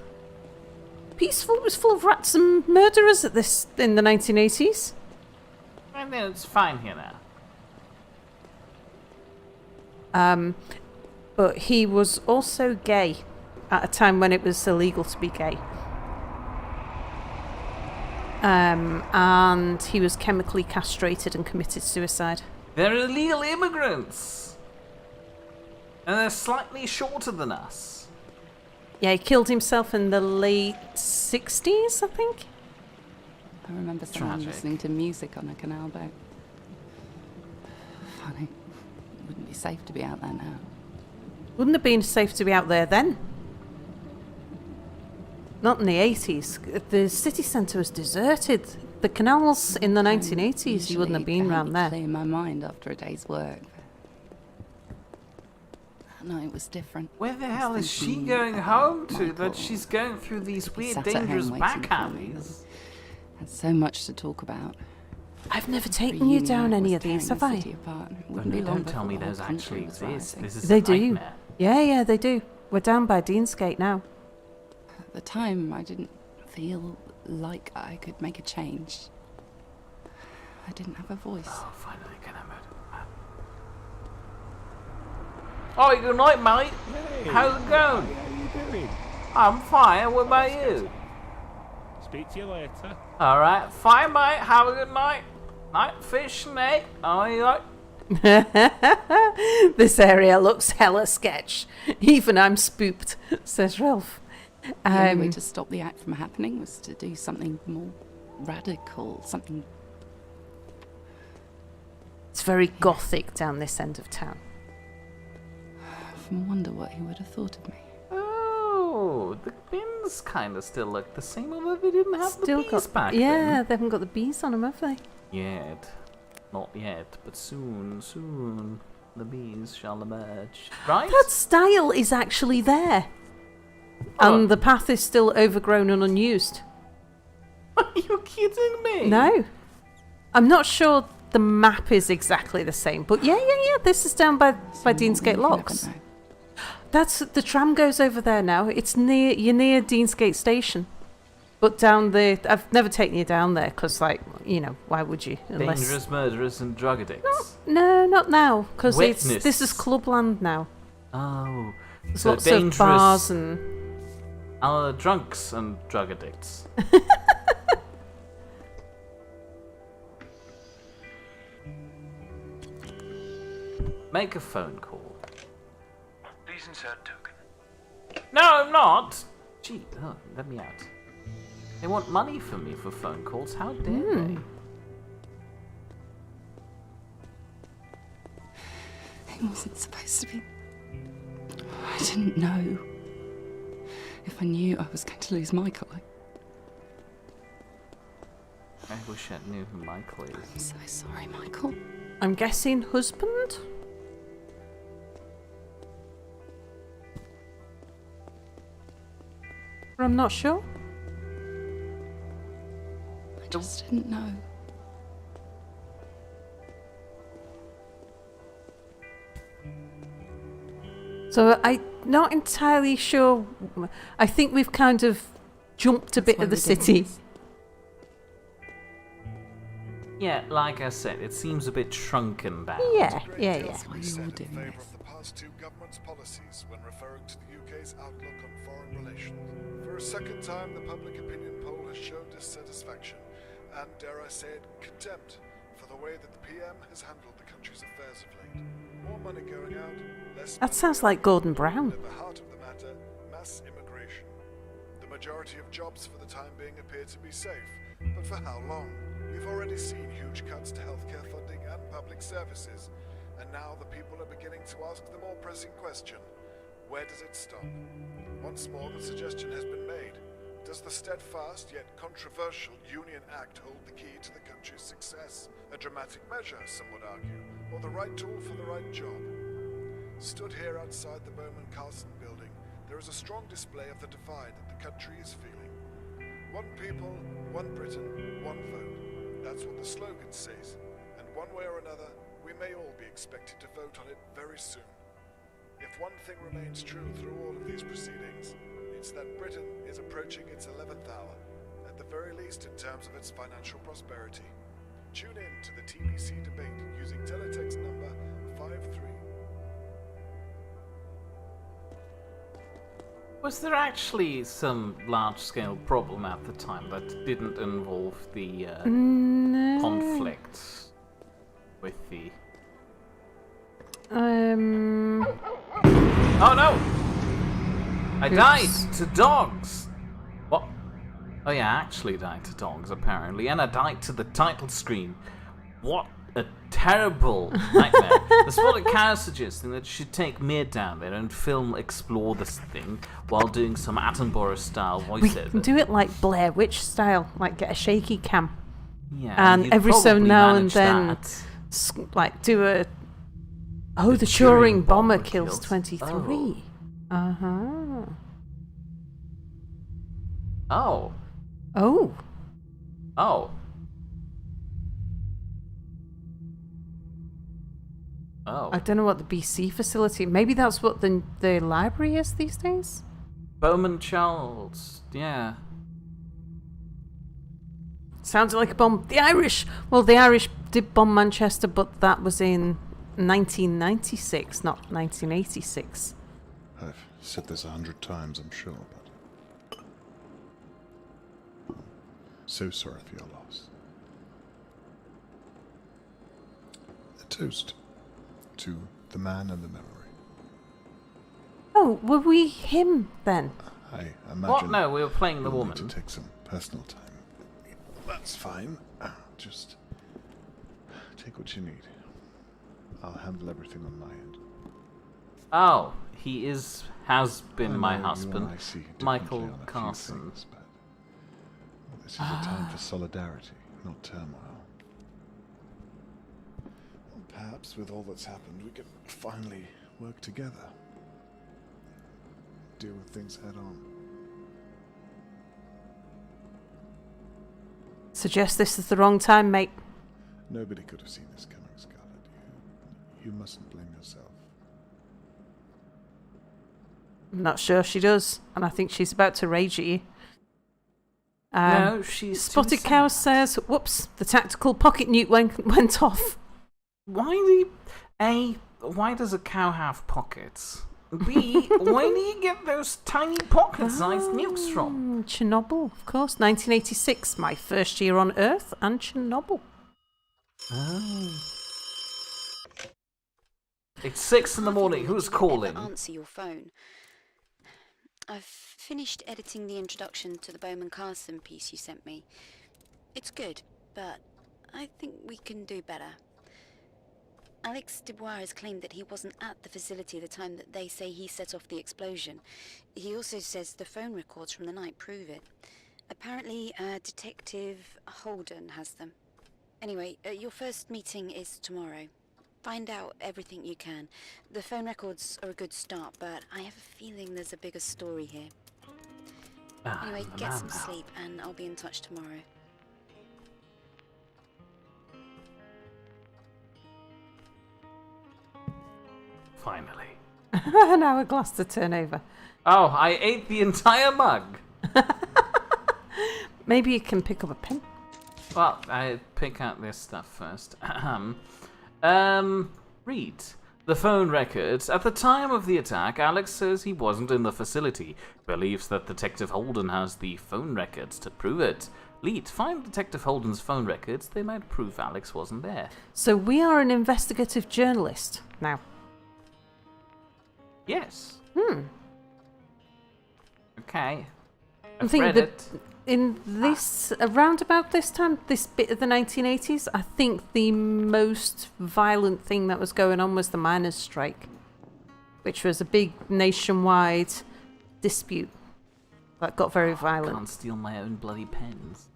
peaceful. It was full of rats and murderers at this in the 1980s. And then it's fine here now. But he was also gay at a time when it was illegal to be gay. And he was chemically castrated and committed suicide. They're illegal immigrants! And they're slightly shorter than us. Yeah, he killed himself in the late 60s, I think. I remember someone Tragic. listening to music on a canal boat. Funny. It wouldn't be safe to be out there now. Wouldn't have been safe to be out there then. Not in the 80s. The city centre was deserted. The canals in the 1980s, you wouldn't have been Usually to help around me there. clear my mind after a day's work. That night was different. Where the I was hell is she thinking going about home to Michael. that she's going through these He weird, sat at home dangerous waiting back for me. alleys? Had so much to talk about. I've never The taken you reunion down was any of tearing these, the have I? city apart. It Oh, wouldn't be no, long don't tell me before the those whole country actually was exist. rioting. This is They a do. nightmare. Yeah, they do. We're down by Deansgate now. At the time, I didn't feel like I could make a change. I didn't have a voice. Oh, finally, can I murder? Oh, good night, mate. Hey, How's it going? How you doing? I'm fine. What about you? Speak to you later. All right, fine, mate. Have a good night. Night fish and egg. Oh, you like? This area looks hella sketch. Even I'm spooked, says Ralph. The only way to stop the act from happening was to do something more radical, something. It's very gothic down this end of town. I often wonder what he would have thought of me. Oh, the bins kind of still look the same, although they didn't have Still the bees got, back yeah, then. they haven't got the bees on them, have they? Yet. Not yet, but soon, soon, the bees shall emerge. Right? That stile is actually there. Oh. And the path is still overgrown and unused. Are you kidding me? No. I'm not sure the map is exactly the same, but yeah. This is down by Deansgate You never Locks. know. That's the tram goes over there now. It's you're near Deansgate Station. But down the I've never taken you down there because, like, you know, why would you? Unless Dangerous murderers and drug addicts. no, not now because Witness. this is clubland now. Oh. There's So lots of dangerous bars and drunks and drug addicts. Make a phone call. Please insert token. No, I'm not. Gee, let me out. They want money from me for phone calls. How dare they? It wasn't supposed to be. I didn't know. If I knew I was going to lose Michael, I wish I knew who Michael is. I'm so sorry, Michael. I'm guessing husband. I'm not sure. I just didn't know. So I'm not entirely sure. I think we've kind of jumped a bit why of the we did city. this. Yeah, like I said, it seems a bit shrunken down. Yeah. why you're Said doing in this. favour of the past two governments' policies when referring to the UK's outlook on foreign relations. For a second time, the public opinion poll has shown dissatisfaction and, dare I say it, contempt for the way that the PM has handled the country's affairs of late. More money going out, less That money sounds going like Gordon in, Brown. and at the heart of the matter, mass immigration. The majority of jobs for the time being appear to be safe, but for how long? We've already seen huge cuts to healthcare funding and public services, and now the people are beginning to ask the more pressing question: where does it stop? Once more, the suggestion has been made. Does the steadfast yet controversial Union Act hold the key to the country's success? A dramatic measure, some would argue, or the right tool for the right job? Stood here outside the Bowman-Carlson building, there is a strong display of the divide that the country is feeling. One people, one Britain, one vote. That's what the slogan says. And one way or another, we may all be expected to vote on it very soon. If one thing remains true through all of these proceedings, it's that Britain is approaching its 11th hour, at the very least in terms of its financial prosperity. Tune in to the TBC debate using teletext number 53. Was there actually some large-scale problem at the time that didn't involve the No. conflict with the... Oh no! I died to dogs! What? Oh yeah, I actually died to dogs, apparently. And I died to the title screen. What a terrible nightmare. The Spotted Cow suggesting that you should take Mir down there and explore this thing while doing some Attenborough-style We voiceover. can do it like Blair Witch style, like get a shaky cam. Yeah, And you'd every so probably now and manage then, that. like do a... Oh, the Turing Turing bomber bomber kills kills- 23. Uh-huh. Oh. Oh. Oh. Oh. I don't know what the BC facility... Maybe that's what the library is these days? Bowman Charles. Yeah. Sounds like a bomb. The Irish! Well, the Irish did bomb Manchester, but that was in 1996, not 1986. I've said this 100 times, I'm sure, but... so sorry for your loss. A toast to the man and the memory. Oh, were we him then? I imagine... What? No, we were playing the you'll woman. need to take some personal time. That's fine. Just take what you need. I'll handle everything on my end. Oh, has been I my know you husband, and I see differently Michael on a few Carson. things, but this is a time for solidarity, not turmoil. Well, perhaps with all that's happened, we can finally work together. Deal with things head on. Suggest this is the wrong time, mate. Nobody could have seen this coming, Scarlet. You mustn't blame yourself. I'm not sure she does, and I think she's about to rage at you. No, she's too Spotted Cow sad. says, whoops, the tactical pocket nuke went off. Why does a cow have pockets? B, where do you get those tiny pocket-sized nukes from? Chernobyl, of course. 1986, my first year on Earth, and Chernobyl. Oh. It's 6 in the morning. Who's calling? Answer your phone. I've finished editing the introduction to the Bowman Carson piece you sent me. It's good, but I think we can do better. Alex Dubois has claimed that he wasn't at the facility the time that they say he set off the explosion. He also says the phone records from the night prove it. Apparently, Detective Holden has them. Anyway, your first meeting is tomorrow. Find out everything you can. The phone records are a good start, but I have a feeling there's a bigger story here. Anyway, get some sleep, and I'll be in touch tomorrow. Finally. An hourglass to turn over. Oh, I ate the entire mug. Maybe you can pick up a pen. Well, I pick out this stuff first. Read. The phone records. At the time of the attack, Alex says he wasn't in the facility. Believes that Detective Holden has the phone records to prove it. Lead, find Detective Holden's phone records. They might prove Alex wasn't there. So we are an investigative journalist now. Yes. Hmm. Okay. I I've think read that it. in this, around about this time, this bit of the 1980s, I think the most violent thing that was going on was the miners' strike, which was a big nationwide dispute that got very I violent. can't steal my own bloody pens.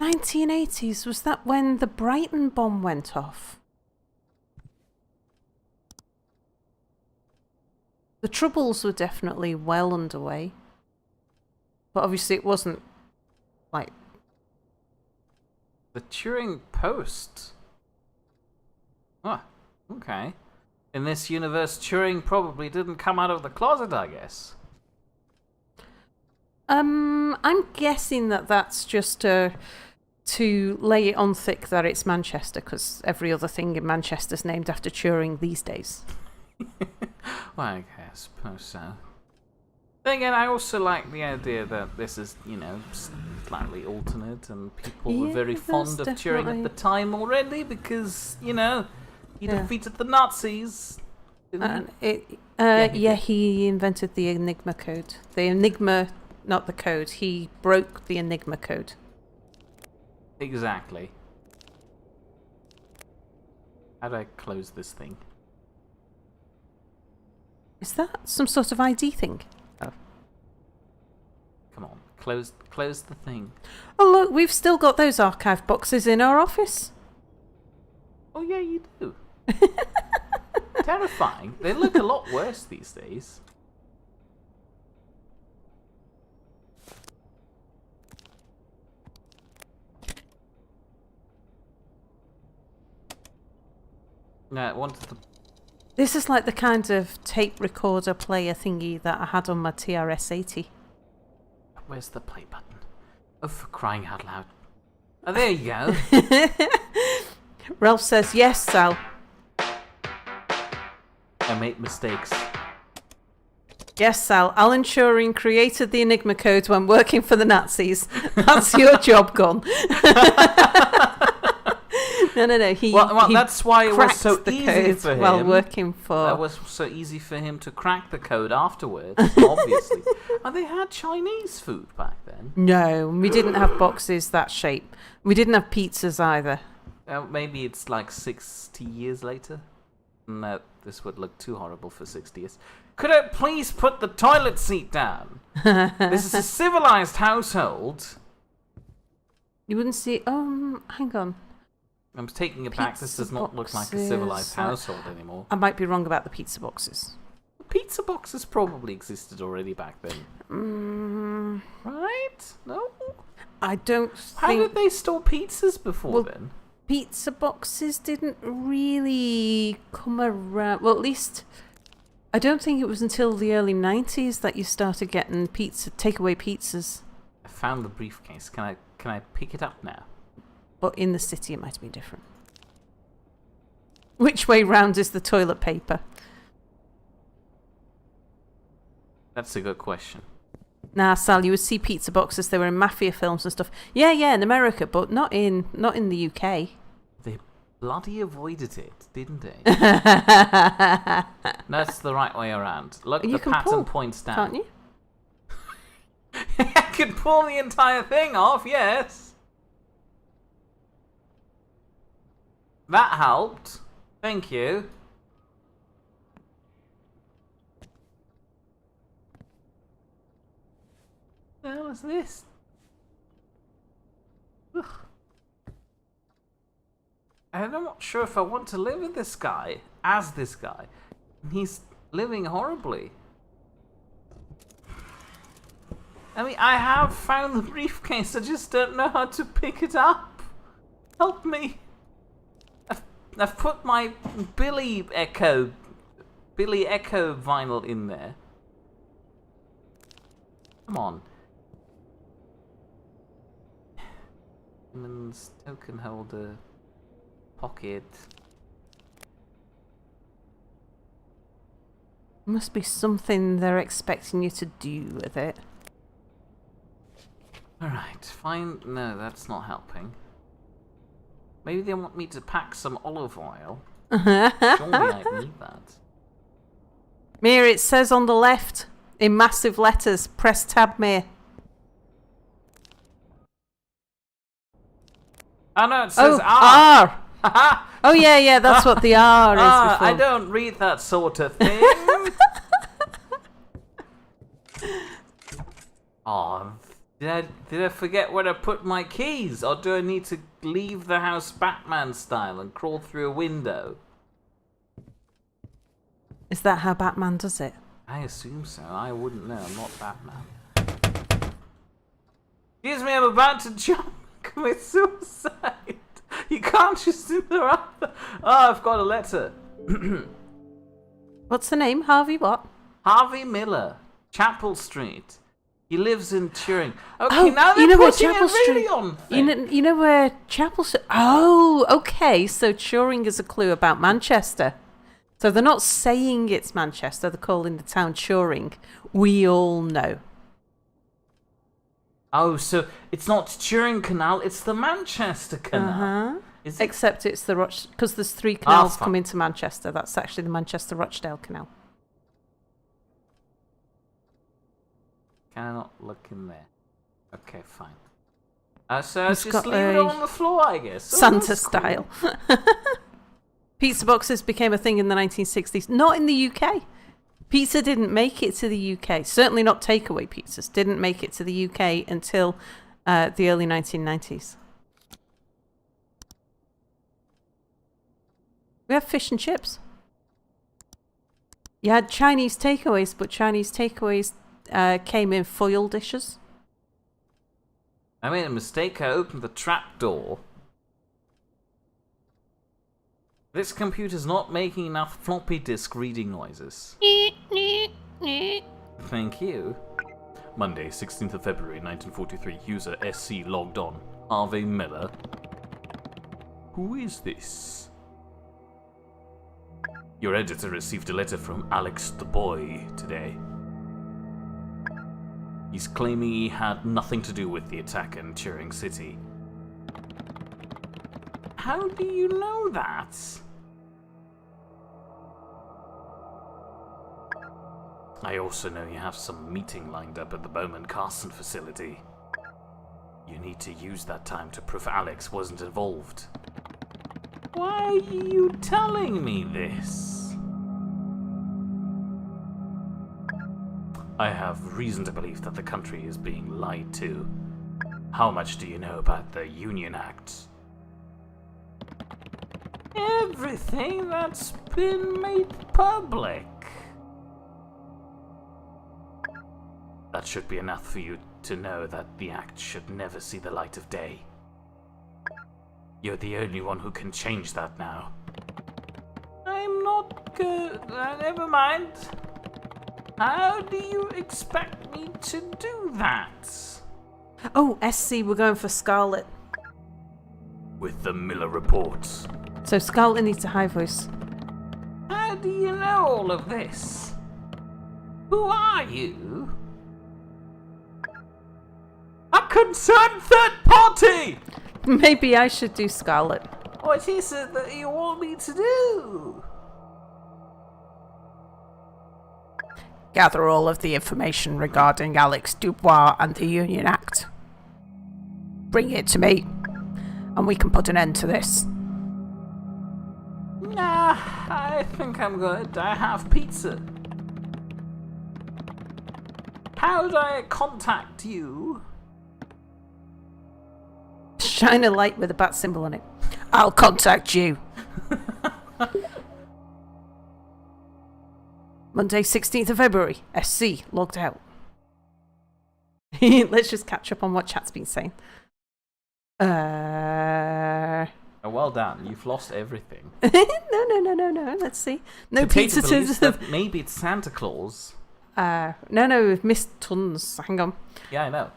1980s, was that when the Brighton bomb went off? The Troubles were definitely well underway. But obviously it wasn't, like... The Turing Post. Ah, okay. In this universe, Turing probably didn't come out of the closet, I guess. I'm guessing that that's just to lay it on thick that it's Manchester, because every other thing in Manchester's named after Turing these days. Well, I suppose so. Then again, I also like the idea that this is, slightly alternate, and people were very fond of Turing at the time already because, he defeated the Nazis. He invented the Enigma code. The Enigma, not the code. He broke the Enigma code. Exactly. How do I close this thing? Is that some sort of ID thing? Oh. Come on, close the thing. Oh look, we've still got those archive boxes in our office. Oh yeah, you do. Terrifying. They look a lot worse these days. No, I wanted to... This is like the kind of tape recorder player thingy that I had on my TRS-80. Where's the play button? Oh, for crying out loud. Oh, there you go. Ralph says, yes, Sal. I made mistakes. Yes, Sal. Alan Turing created the Enigma code when working for the Nazis. That's your job gone. No. He that's why it was so the easy code for him. while working for... That was so easy for him to crack the code afterwards, obviously. And they had Chinese food back then. No, we didn't have boxes that shape. We didn't have pizzas either. Maybe it's like 60 years later. No, this would look too horrible for 60 years. Could I please put the toilet seat down? This is a civilized household. You wouldn't see... hang on. I'm taking it back. This does not look like a civilized household anymore. I might be wrong about the pizza boxes. Pizza boxes probably existed already back then. Right? No? I don't think... How did they store pizzas before then? Pizza boxes didn't really come around... Well, at least... I don't think it was until the early 90s that you started getting takeaway pizzas. I found the briefcase. Can I pick it up now? But in the city it might have been different. Which way round is the toilet paper? That's a good question. Nah, Sal, you would see pizza boxes. They were in mafia films and stuff. Yeah, in America, but not in the UK. They bloody avoided it, didn't they? That's the right way around. Look, the pattern points down. Can't you? I can pull the entire thing off, yes. That helped. Thank you. What the hell is this? Ugh. I'm not sure if I want to live with this guy, as this guy. He's living horribly. I mean, I have found the briefcase, I just don't know how to pick it up. Help me. I've put my Billy Echo vinyl in there. Come on. Women's token holder. Pocket. Must be something they're expecting you to do with it. Alright, fine. No, that's not helping. Maybe they want me to pack some olive oil. Surely I need that. Mir, it says on the left, in massive letters, press tab, Mir. Oh no, it says R! R! Oh yeah, that's what the R is before. I don't read that sort of thing. Oh, did I forget where to put my keys? Or do I need to leave the house Batman style and crawl through a window? Is that how Batman does it? I assume so. I wouldn't know. I'm not Batman. Excuse me, I'm about to jump and commit suicide. You can't just interrupt. Oh, I've got a letter. What's the name? Harvey what? Harvey Miller, Chapel Street. He lives in Turing. Okay, Oh, now they're you know where putting Chapel it really Street? on thing. You know where Chapel Street? Oh, okay. So Turing is a clue about Manchester. So they're not saying it's Manchester. They're calling the town Turing. We all know. Oh, so it's not Turing Canal, it's the Manchester Canal. Is it? Except it's the because there's 3 canals fine. come into Manchester. That's actually the Manchester-Rochdale Canal. Can I not look in there? Okay, fine. So It's just got leave it a on the floor, I guess. Oh, Santa that's cool. style. Pizza boxes became a thing in the 1960s. Not in the UK. Pizza didn't make it to the UK. Certainly not takeaway pizzas. Didn't make it to the UK until the early 1990s. We have fish and chips. You had Chinese takeaways, but Chinese takeaways came in foil dishes. I made a mistake. I opened the trap door. This computer's not making enough floppy disk reading noises. Thank you. Monday, 16th of February, 1943. User SC logged on. Harvey Miller. Who is this? Your editor received a letter from Alex the boy today. He's claiming he had nothing to do with the attack in Turing City. How do you know that? I also know you have some meeting lined up at the Bowman Carson facility. You need to use that time to prove Alex wasn't involved. Why are you telling me this? I have reason to believe that the country is being lied to. How much do you know about the Union Act? Everything that's been made public. That should be enough for you to know that the Act should never see the light of day. You're the only one who can change that now. I'm not good. Never mind. How do you expect me to do that? Oh, SC, we're going for Scarlet. With the Miller reports. So Scarlet needs a high voice. How do you know all of this? Who are you? A concerned third party! Maybe I should do Scarlet. What is it that you want me to do? Gather all of the information regarding Alex Dubois and the Union Act. Bring it to me, and we can put an end to this. Nah, I think I'm good. I have pizza. How do I contact you? Shine a light with a bat symbol on it. I'll contact you. Monday, 16th of February. SC, logged out. Let's just catch up on what chat's been saying. Oh, well done. You've lost everything. No. Let's see. No Potato pizza believes to... that maybe it's Santa Claus. No, we've missed tons. Hang on. Yeah, I know.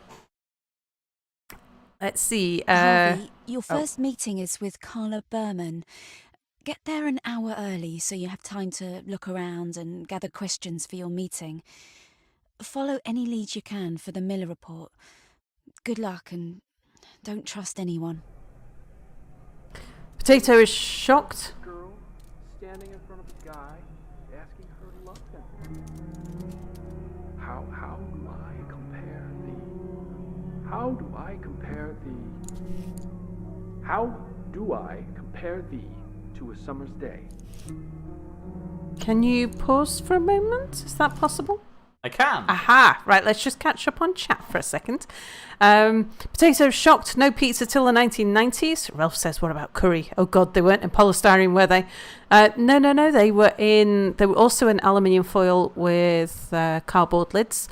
Let's see. Harvey, your first meeting is with Carla Berman. Get there an hour early so you have time to look around and gather questions for your meeting. Follow any leads you can for the Miller report. Good luck and don't trust anyone. Potato is shocked. Girl standing in front of a guy asking her to love him. How do I compare the How do I compare thee to a summer's day? Can you pause for a moment? Is that possible? I can. Aha! Right, let's just catch up on chat for a second. Potato shocked, no pizza till the 1990s. Ralph says, what about curry? Oh god, they weren't in polystyrene, were they? No, they were also in aluminium foil with cardboard lids.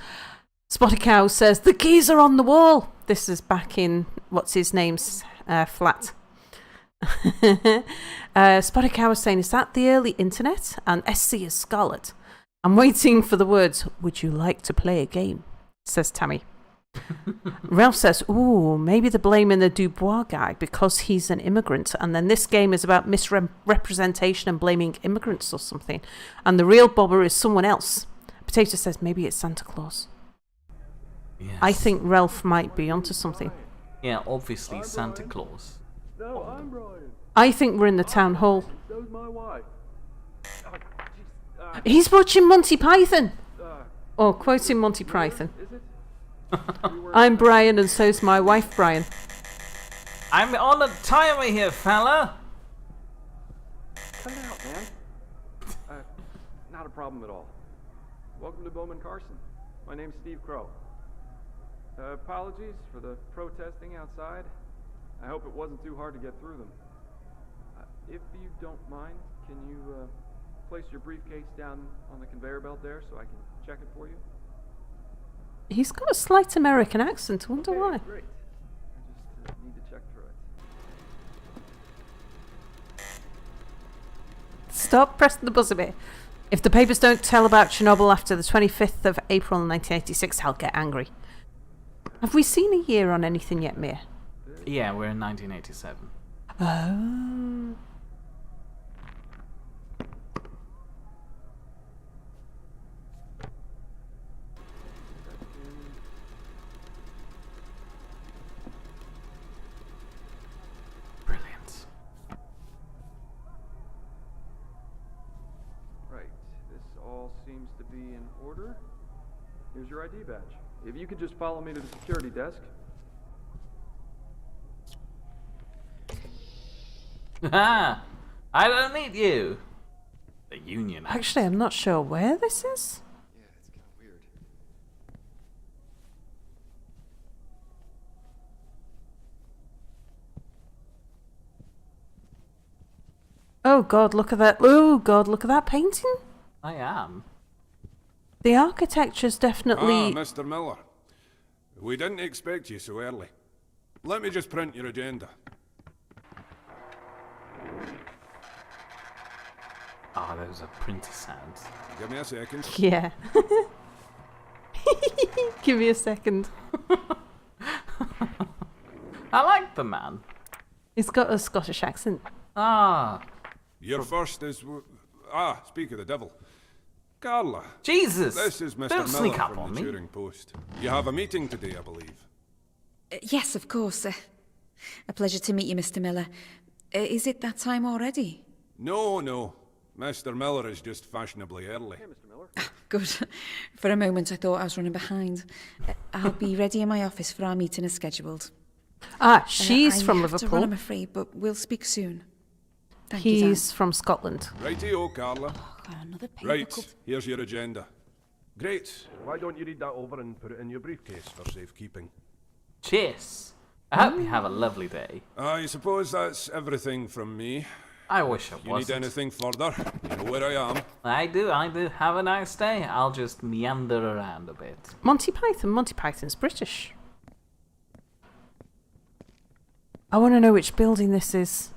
Spotted Cow says, the keys are on the wall. This is back in, what's his name's flat. Spotted Cow is saying, is that the early internet? And SC is Scarlet. I'm waiting for the words, would you like to play a game? Says Tammy. Ralph says, ooh, maybe they're blaming the Dubois guy because he's an immigrant. And then this game is about misrepresentation and blaming immigrants or something. And the real bobber is someone else. Potato says, maybe it's Santa Claus. Yes. I think Ralph might be onto something. Yeah, obviously Santa Claus. No, I'm Brian. I think we're in the town hall. So's my wife. He's watching Monty Python. Or quoting Monty Python. Is it? I'm Brian and so's my wife, Brian. I'm on a timer here, fella. Cut it out, man. Not a problem at all. Welcome to Bowman Carson. My name's Steve Crow. Apologies for the protesting outside. I hope it wasn't too hard to get through them. If you don't mind, can you place your briefcase down on the conveyor belt there so I can check it for you? He's got a slight American accent. I wonder why. Great. I just need to check through it. Stop pressing the buzzer bit. If the papers don't tell about Chernobyl after the 25th of April 1986, I'll get angry. Have we seen a year on anything yet, Mia? Yeah, we're in 1987. Oh. Brilliant. Right. This all seems to be in order. Here's your ID badge. If you could just follow me to the security desk. Ha! I don't need you. The Union. Actually, I'm not sure where this is. Yeah, it's kind of weird. Oh god, look at that. Oh god, look at that painting. I am. The architecture's definitely... Mr. Miller. We didn't expect you so early. Let me just print your agenda. Ah, those are printer sounds. Give me a second. Yeah. Give me a second. I like the man. He's got a Scottish accent. Ah. Your first is... speak of the devil. Carla. Jesus! This is Mr. Don't sneak Miller up on from the me. Turing Post. You have a meeting today, I believe. Yes, of course. A pleasure to meet you, Mr. Miller. Is it that time already? No. Mr. Miller is just fashionably early. Hey, Mr. Miller. Good. For a moment I thought I was running behind. I'll be ready in my office for our meeting as scheduled. She's from I have to Liverpool. run, I'm afraid, but we'll speak soon. Thank you, Dan. He's from Scotland. Righty-o, Carla. Another paper Right, cup. here's your agenda. Great. Why don't you read that over and put it in your briefcase for safekeeping? Cheers. I hope you have a lovely day. I suppose that's everything from me. I wish I If you wasn't. need anything further, you know where I am. I do. Have a nice day. I'll just meander around a bit. Monty Python's British. I want to know which building this is.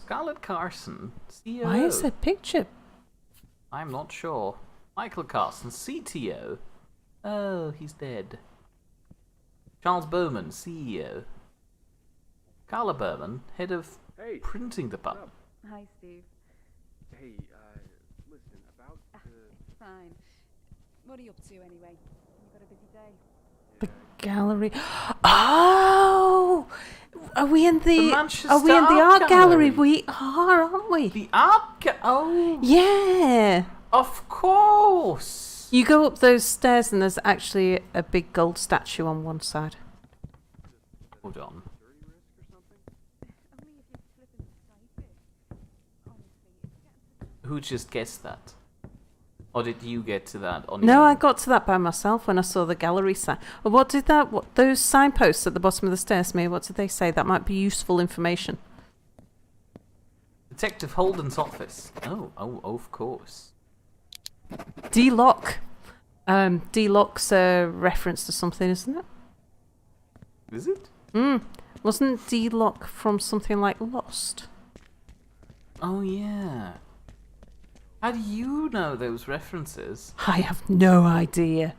Scarlett Carson, CEO. Why is there a picture? I'm not sure. Michael Carson, CTO. Oh, he's dead. Charles Bowman, CEO. Carla Berman, head of printing department. Hi, Steve. Hey, listen, about the... Fine. What are you up to anyway? You've got a busy day. The gallery. Oh, are we in the Manchester art gallery? Gallery. We are, aren't we? The oh, Yeah. of course. You go up those stairs and there's actually a big gold statue on one side. Hold on. Who just guessed that? Or did you get to that on No, your I got to that by myself when I saw the gallery sign. What did that? What those signposts at the bottom of the stairs mean? What did they say? That might be useful information. Detective Holden's office? Oh, of course. D-lock. D-lock's a reference to something, isn't it? Is it? Wasn't D-lock from something like Lost? Oh, yeah. How do you know those references? I have no idea.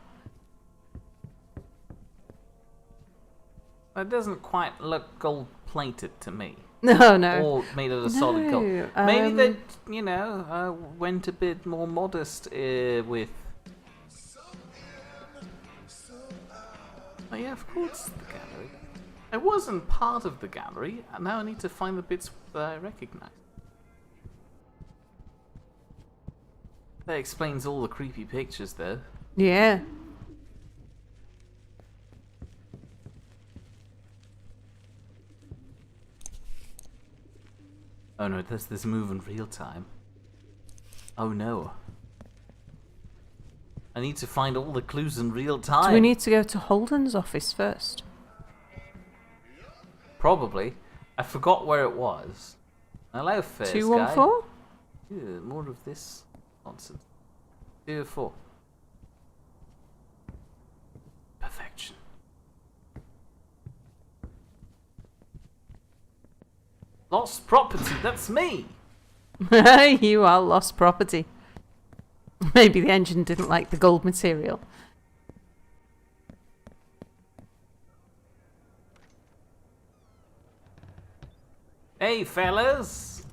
That doesn't quite look gold-plated to me. No. Or made of a solid gold. Maybe they, went a bit more modest with... Oh yeah, of course, the gallery. I wasn't part of the gallery, and now I need to find the bits that I recognize. That explains all the creepy pictures, though. Yeah. Oh no, does this move in real time? Oh no. I need to find all the clues in real time. Do we need to go to Holden's office first? Probably. I forgot where it was. Hello, first 214? Yeah, more of this nonsense. 204. Perfection. Lost property, that's me! You are lost property. Maybe the engine didn't like the gold material. Hey, fellas!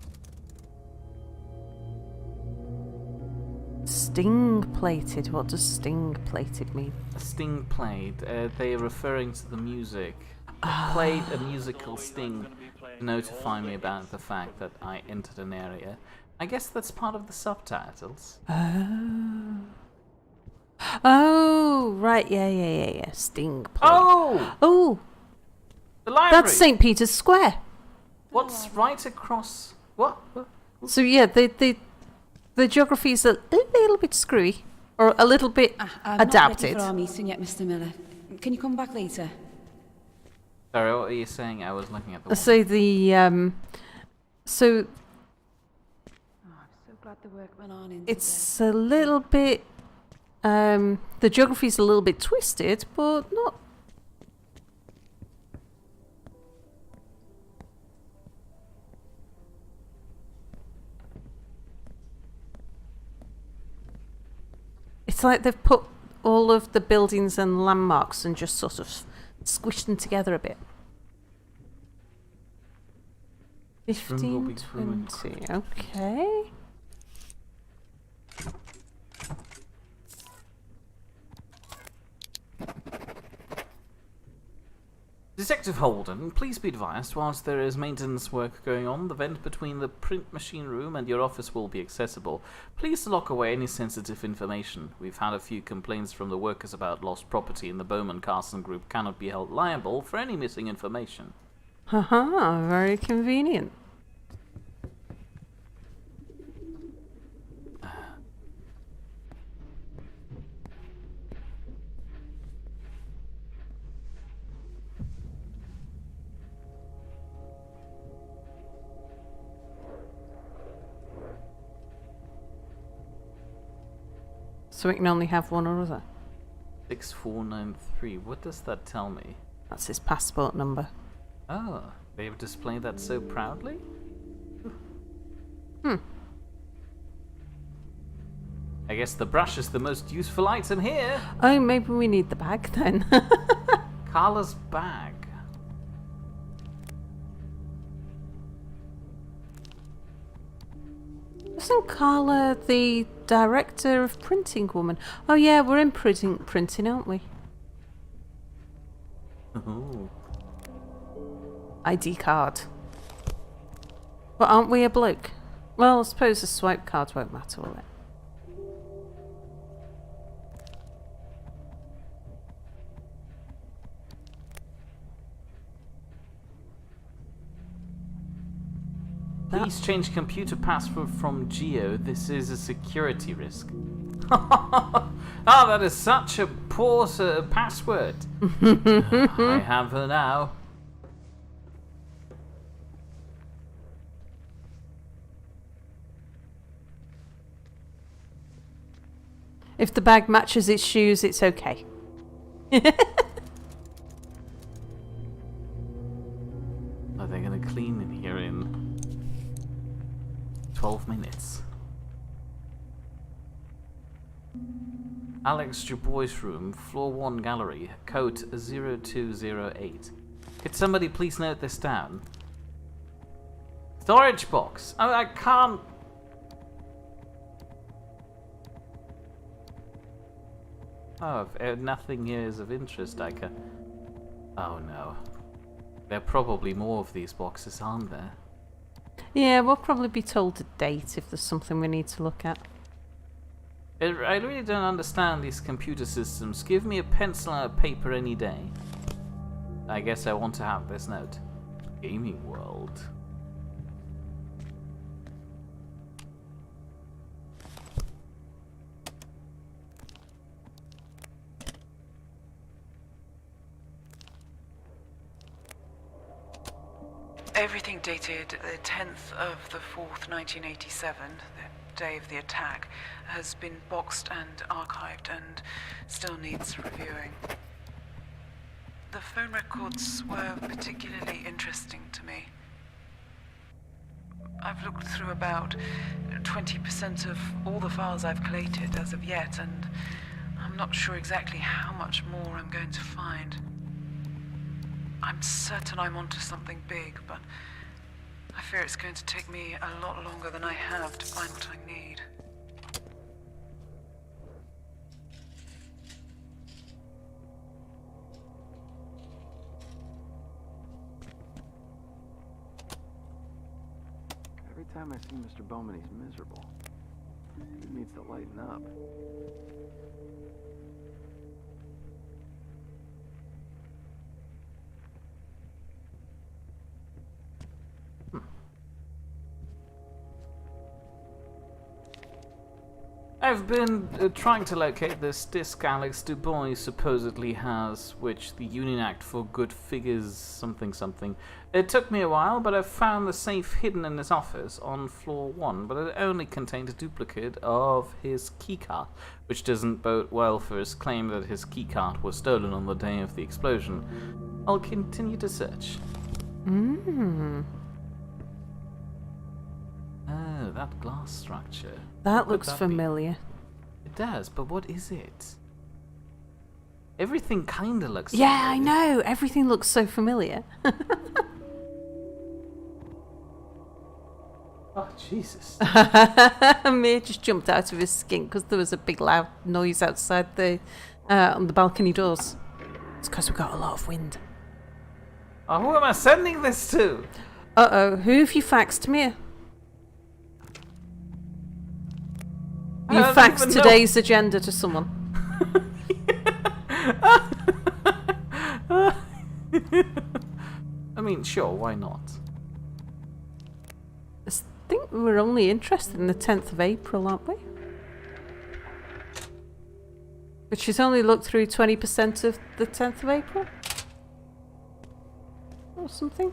Sting plated. What does sting plated mean? Sting played. They're referring to the music. I played a musical sting to notify me about the fact that I entered an area. I guess that's part of the subtitles. Oh, right. Yeah. Sting plated. Oh! The library! That's St. Peter's Square. What's right across... What? So yeah, the geography is a little bit screwy. Or a little bit I'm adapted. not ready for our meeting yet, Mr. Miller. Can you come back later? Sorry, what are you saying? I was looking at the wall. So the so I'm so glad the work went on in it's a little bit the geography is a little bit twisted, but not. It's like they've put all of the buildings and landmarks and just sort of squished them together a bit. This room will 15, be room 20. Okay. Detective Holden, please be advised, whilst there is maintenance work going on, the vent between the print machine room and your office will be accessible. Please lock away any sensitive information. We've had a few complaints from the workers about lost property, and the Bowman-Carson group cannot be held liable for any missing information. Haha, very convenient. So we can only have one or other. 6493, what does that tell me? That's his passport number. Oh, they've displayed that so proudly? I guess the brush is the most useful item here. Oh, maybe we need the bag then. Carla's bag. Isn't Carla the director of Printing Woman? Oh yeah, we're in printing, aren't we? Ooh. ID card. But aren't we a bloke? Well, I suppose the swipe cards won't matter, will it? Please change computer password from Geo. This is a security risk. Oh, that is such a poor password. I have her now. If the bag matches its shoes, it's okay. Are they going to clean in here in 12 minutes? Alex Dubois' room, floor 1 gallery, code 0208. Could somebody please note this down? Storage box. Oh, I can't. Oh, if nothing here is of interest, I can. Oh no. There are probably more of these boxes, aren't there? Yeah, we'll probably be told a date if there's something we need to look at. I really don't understand these computer systems. Give me a pencil and a paper any day. I guess I want to have this note. Gaming world. Everything dated the 10th of the 4th, 1987, the day of the attack, has been boxed and archived and still needs reviewing. The phone records were particularly interesting to me. I've looked through about 20% of all the files I've collated as of yet, and I'm not sure exactly how much more I'm going to find. I'm certain I'm onto something big, but I fear it's going to take me a lot longer than I have to find what I need. Every time I see Mr. Bowman, he's miserable. He needs to lighten up. I've been trying to locate this disc Alex Dubois supposedly has, which the Union Act for Good Figures something something. It took me a while, but I found the safe hidden in his office on floor 1, but it only contained a duplicate of his keycard, which doesn't bode well for his claim that his keycard was stolen on the day of the explosion. I'll continue to search. Oh, that glass structure. That looks familiar. It does, but what is it? Everything kinda looks Yeah, familiar. I know. Everything looks so familiar. Oh, Jesus. Mir just jumped out of his skin because there was a big loud noise outside the on the balcony doors. It's because we got a lot of wind. Oh, who am I sending this to? Uh-oh. Who have you faxed, Mir? You faxed today's agenda to someone. I mean, sure, why not? I think we're only interested in the 10th of April, aren't we? But she's only looked through 20% of the 10th of April? Or something?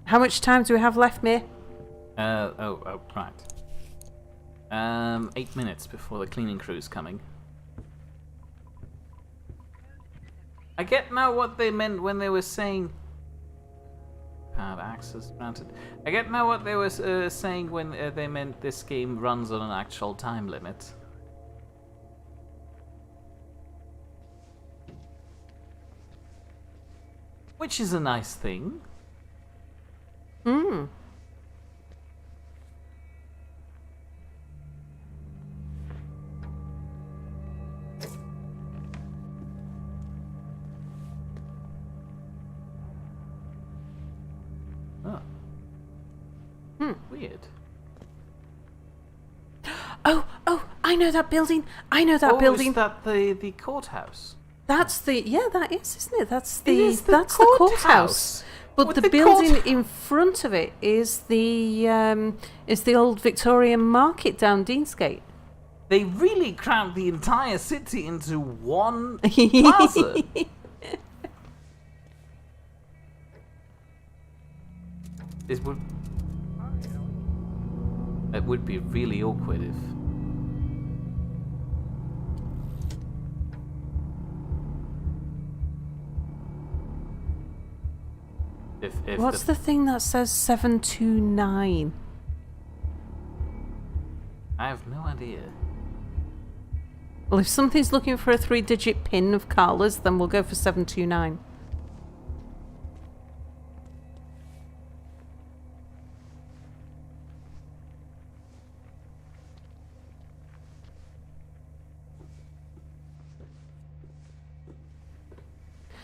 How much time do we have left, Mir? Right. 8 minutes before the cleaning crew's coming. I get now what they meant when they were saying... Pad access granted. I get now what they were saying when they meant this game runs on an actual time limit. Which is a nice thing. Hmm. Oh. Weird. Oh, I know that building. I know that building. Is that the courthouse? That's the that is, isn't it? That's It is the the courthouse. courthouse. But With the the building in front of it is the old Victorian market down Deansgate. They really crammed the entire city into one plaza. It would be really awkward if What's the thing that says 729? I have no idea. Well, if something's looking for a 3-digit pin of Carla's, then we'll go for 729.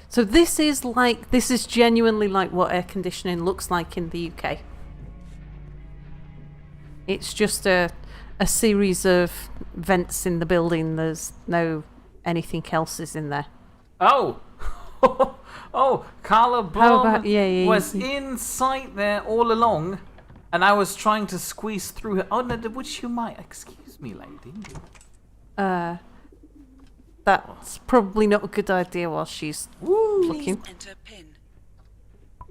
So this is genuinely like what air conditioning looks like in the UK. It's just a series of vents in the building. There's no anything else is in there. Oh! Oh, Carla Blom was yeah. in sight there all along, and I was trying to squeeze through her. Oh, no, would you mind? Excuse me, lady. That's probably not a good idea while she's looking. Please enter pin.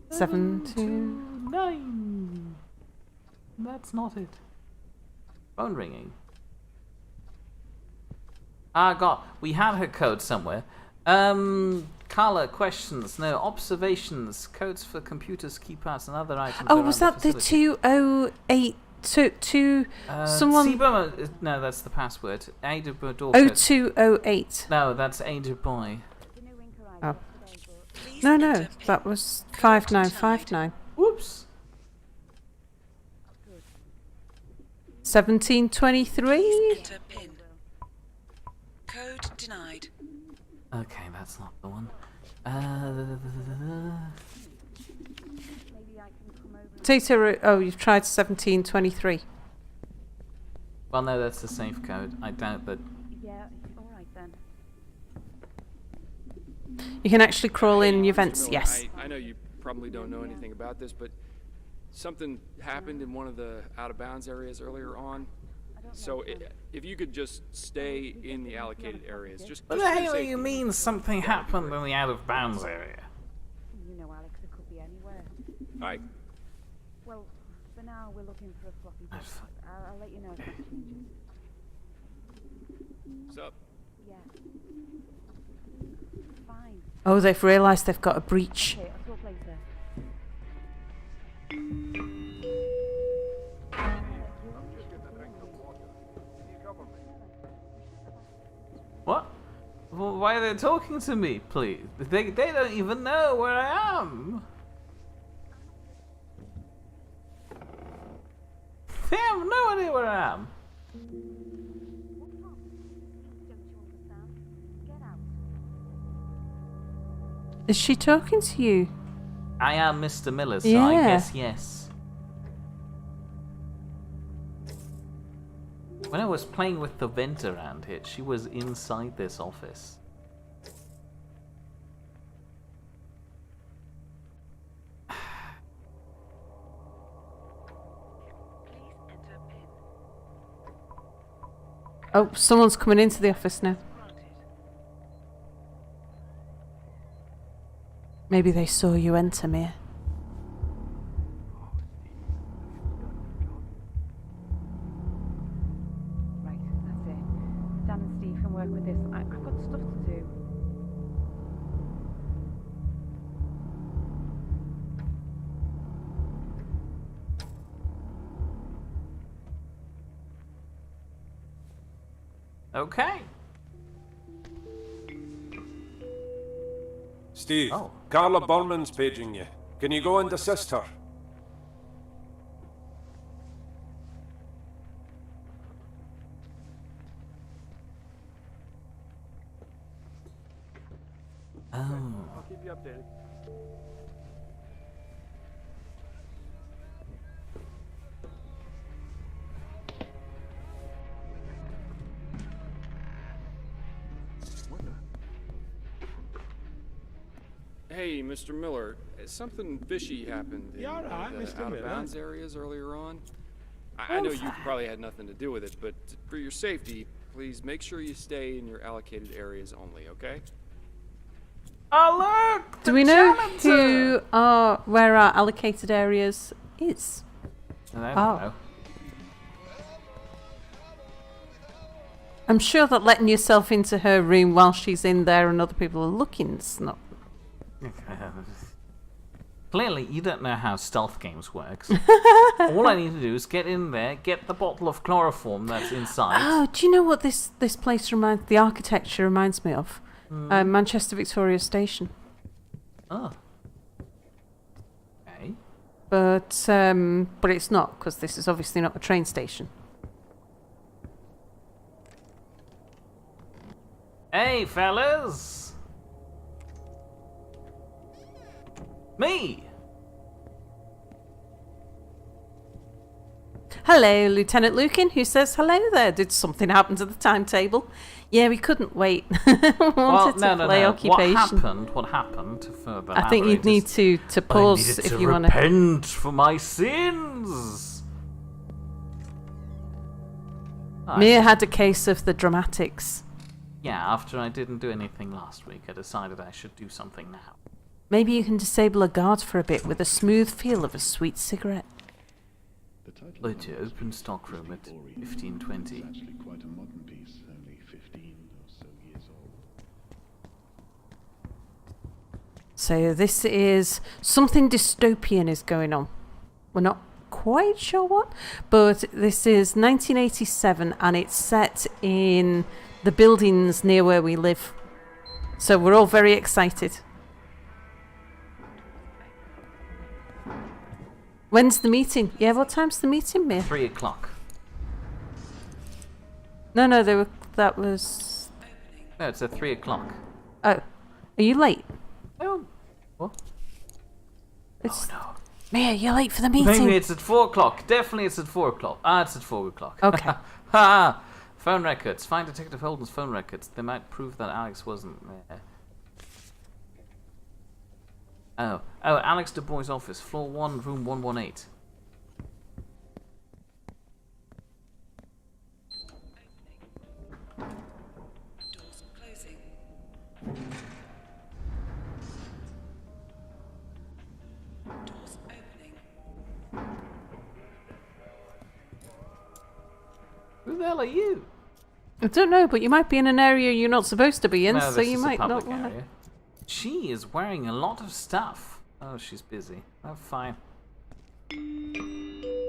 729. That's not it. Phone ringing. God, we had her code somewhere. Carla, questions, no, observations, codes for computers, keypads, and other items. Oh, was that the 208? Someone. No, that's the password. Ada Bordeaux. 0208. No, ada boy. Oh. No, that was 5959. Whoops. 1723. Enter pin. Code denied. Okay, that's not the one. Tita, oh, you've tried 1723. Well, no, that's the safe code. I doubt that. Yeah, alright then. You can actually crawl in your vents, Miller, yes. I know you probably don't know anything about this, but something happened in one of the out-of-bounds areas earlier on. So if you could just stay in the allocated areas, just. What the hell do you mean something happened in the out-of-bounds area? You know, Alex, it could be anywhere. Well, for now, we're looking for a floppy disk. I'll let you know if that changes. What's up? Yeah. Fine. Oh, they've realised they've got a breach. Okay, I'll talk later. What? Well, why are they talking to me, please? They don't even know where I am. They have no idea where I am. Is she talking to you? I am Mr. Miller, so I Yeah. guess yes. When I was playing with the vent around here, she was inside this office. Please enter pin. Oh, someone's coming into the office now. Granted. Maybe they saw you enter, Mia. Right, that's it. Dan and Steve can work with this. I've got stuff to do. Okay. Steve, Oh. Carla Burman's paging you. Can you go and assist her? I'll keep you updated. Hey, Mr. Miller, something fishy happened in all right, the Mr. out-of-bounds Miller? areas earlier on. I know you probably had nothing to do with it, but for your safety, please make sure you stay in your allocated areas only, okay? Oh look! Do we know where our allocated areas is? I don't know. I'm sure that letting yourself into her room while she's in there and other people are looking is not. Clearly, you don't know how stealth games works. All I need to do is get in there, get the bottle of chloroform that's inside. Oh, do you know what this place reminds? The architecture reminds me of Manchester Victoria Station. Oh. Okay. But it's not, because this is obviously not a train station. Hey, fellas! Me! Hello, Lieutenant Lukin, who says hello there. Did something happen to the timetable? Yeah, we couldn't wait. Wanted to play Occupation. What happened to further I think you'd need to pause if you want to repent for my sins. Mia had a case of the dramatics. Yeah, after I didn't do anything last week, I decided I should do something now. Maybe you can disable a guard for a bit with a smooth feel of a sweet cigarette. Later, open stockroom at 15:20. Actually quite a modern piece, only 15 or so years old. So this is something dystopian is going on. We're not quite sure what, but this is 1987 and it's set in the buildings near where we live. So we're all very excited. When's the meeting? Yeah, what time's the meeting, Mia? 3 o'clock. No, that was... No, it's at 3 o'clock. Oh. Are you late? Oh. What? It's... Oh, no. Mia, you're late for the meeting. Maybe it's at 4 o'clock. Definitely it's at 4 o'clock. It's at 4 o'clock. Okay. Ha! Phone records. Find Detective Holden's phone records. They might prove that Alex wasn't there. Oh, Alex DuBois' office, floor 1, room 118. Doors closing. Doors opening. Who the hell are you? I don't know, but you might be in an area you're not supposed to be in, No, so this you is a might public not want to... area. She is wearing a lot of stuff. Oh, she's busy. Oh, fine. Steve,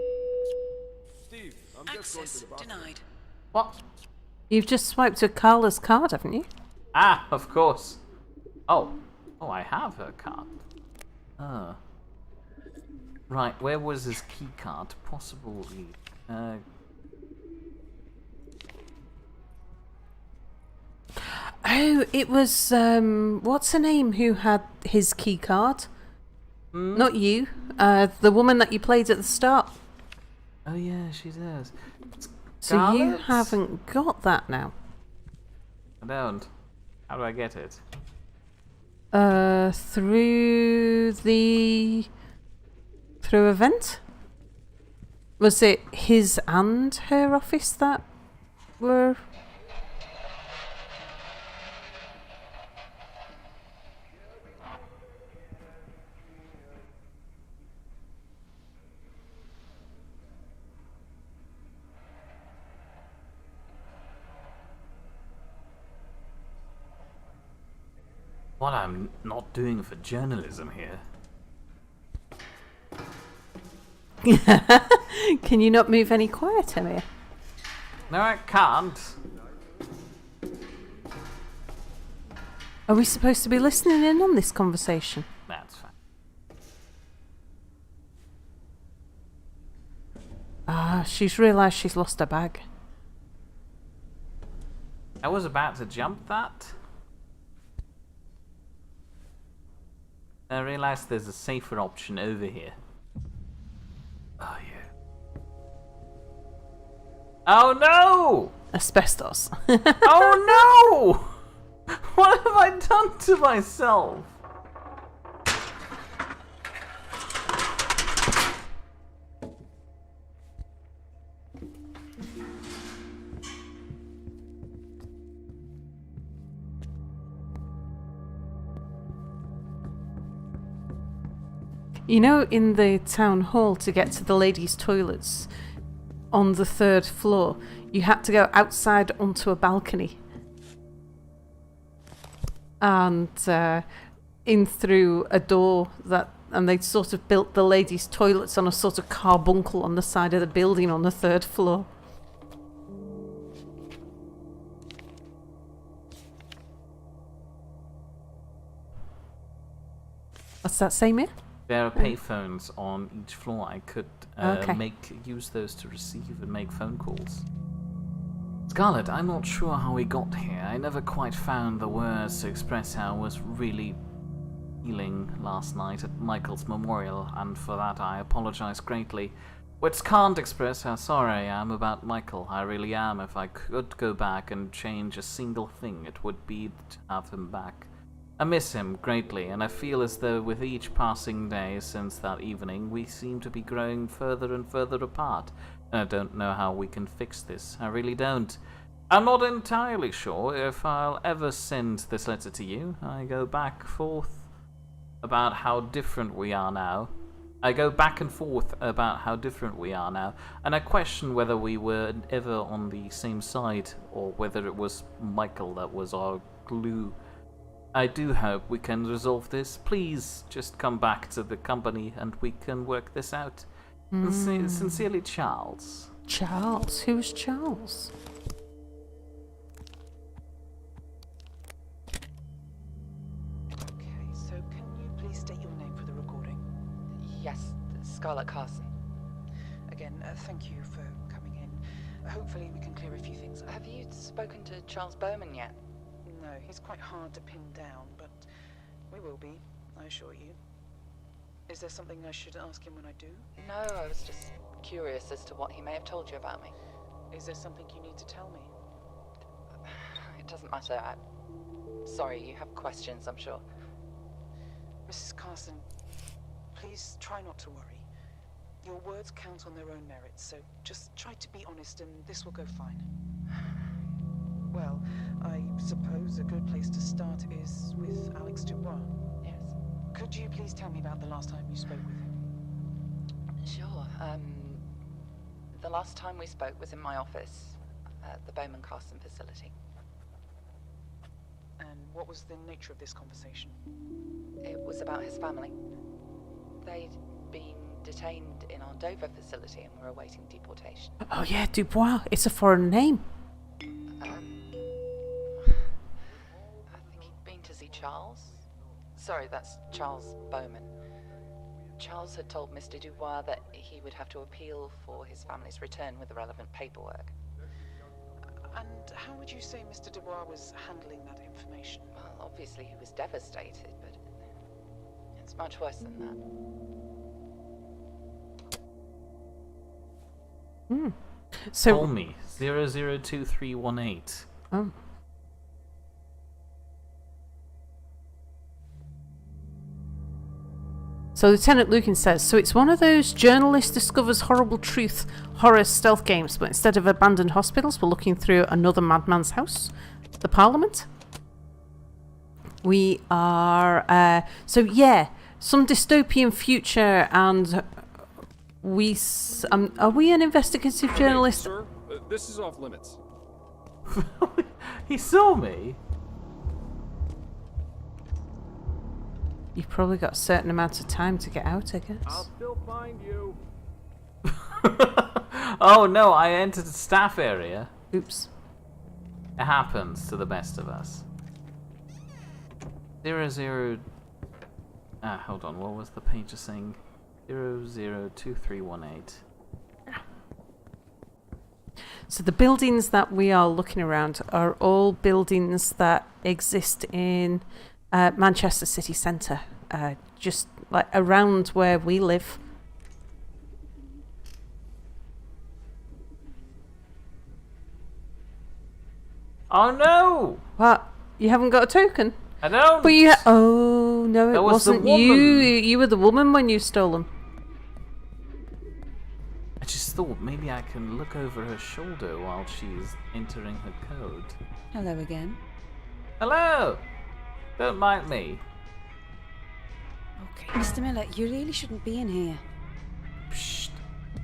I'm just going to Access the bathroom. denied. What? You've just swiped to Carla's card, haven't you? Ah, of course. Oh, I have her card. Oh. Right, where was his key card? Possibly. Oh, it was, what's her name who had his key card? Not you. The woman that you played at the start. Oh yeah, she does. So you Scarlet? haven't got that now. I don't. How do I get it? Through a vent? Was it his and her office that were... What I'm not doing for journalism here. Can you not move any quieter, Mia? No, I can't. Are we supposed to be listening in on this conversation? Ah, she's realised she's lost her bag. I was about to jump that. I realised there's a safer option over here. Oh, yeah. Oh, no! Asbestos. Oh, no! What have I done to myself? You know, in the town hall, to get to the ladies' toilets on the 3rd floor, you had to go outside onto a balcony. And in through a door and they'd sort of built the ladies' toilets on a sort of carbuncle on the side of the building on the 3rd floor. What's that say, Mia? There are payphones on each floor. I could Okay. use those to receive and make phone calls. Scarlet, I'm not sure how we got here. I never quite found the words to express how I was really feeling last night at Michael's memorial, and for that I apologize greatly. Words can't express how sorry I am about Michael. I really am. If I could go back and change a single thing, it would be to have him back. I miss him greatly, and I feel as though with each passing day since that evening, we seem to be growing further and further apart. And I don't know how we can fix this. I really don't. I'm not entirely sure if I'll ever send this letter to you. I go back forth about how different we are now. I go back and forth about how different we are now, and I question whether we were ever on the same side, or whether it was Michael that was our glue. I do hope we can resolve this. Please just come back to the company and we can work this out. Sincerely, Charles. Charles? Who's Charles? Okay, so can you please state your name for the recording? Yes, Scarlett Carson. Again, thank you for coming in. Hopefully we can clear a few things. Have you spoken to Charles Bowman yet? No, he's quite hard to pin down, but we will be, I assure you. Is there something I should ask him when I do? No, I was just curious as to what he may have told you about me. Is there something you need to tell me? It doesn't matter. Sorry, you have questions, I'm sure. Mrs. Carson, please try not to worry. Your words count on their own merits, so just try to be honest and this will go fine. Well, I suppose a good place to start is with Alex Dubois. Yes. Could you please tell me about the last time you spoke with him? Sure. The last time we spoke was in my office at the Bowman Carson facility. And what was the nature of this conversation? It was about his family. They'd been detained in our Dover facility and were awaiting deportation. Oh yeah, Dubois. It's a foreign name. I think he'd been to see Charles. Sorry, that's Charles Bowman. Charles had told Mr. Dubois that he would have to appeal for his family's return with the relevant paperwork. And how would you say Mr. Dubois was handling that information? Well, obviously he was devastated, but it's much worse than that. So Call me 002318. Oh. So Lieutenant Lucan says, so it's one of those journalist discovers horrible truth horror stealth games, but instead of abandoned hospitals, we're looking through another madman's house, the Parliament. We are, some dystopian future, and are we an investigative journalist? Hey, sir, this is off limits. He saw me. You've probably got a certain amount of time to get out, I guess. I'll still find you. Oh no, I entered the staff area. Oops. It happens to the best of us. 00... hold on, what was the page saying? 002318. So the buildings that we are looking around are all buildings that exist in Manchester city centre, just like around where we live. Oh no! What? You haven't got a token? I don't. But you. Oh no, it That was the wasn't you. woman. You were the woman when you stole them. I just thought maybe I can look over her shoulder while she's entering her code. Hello again. Hello! Don't mind me. Okay. Mr. Miller, you really shouldn't be in here. Psst.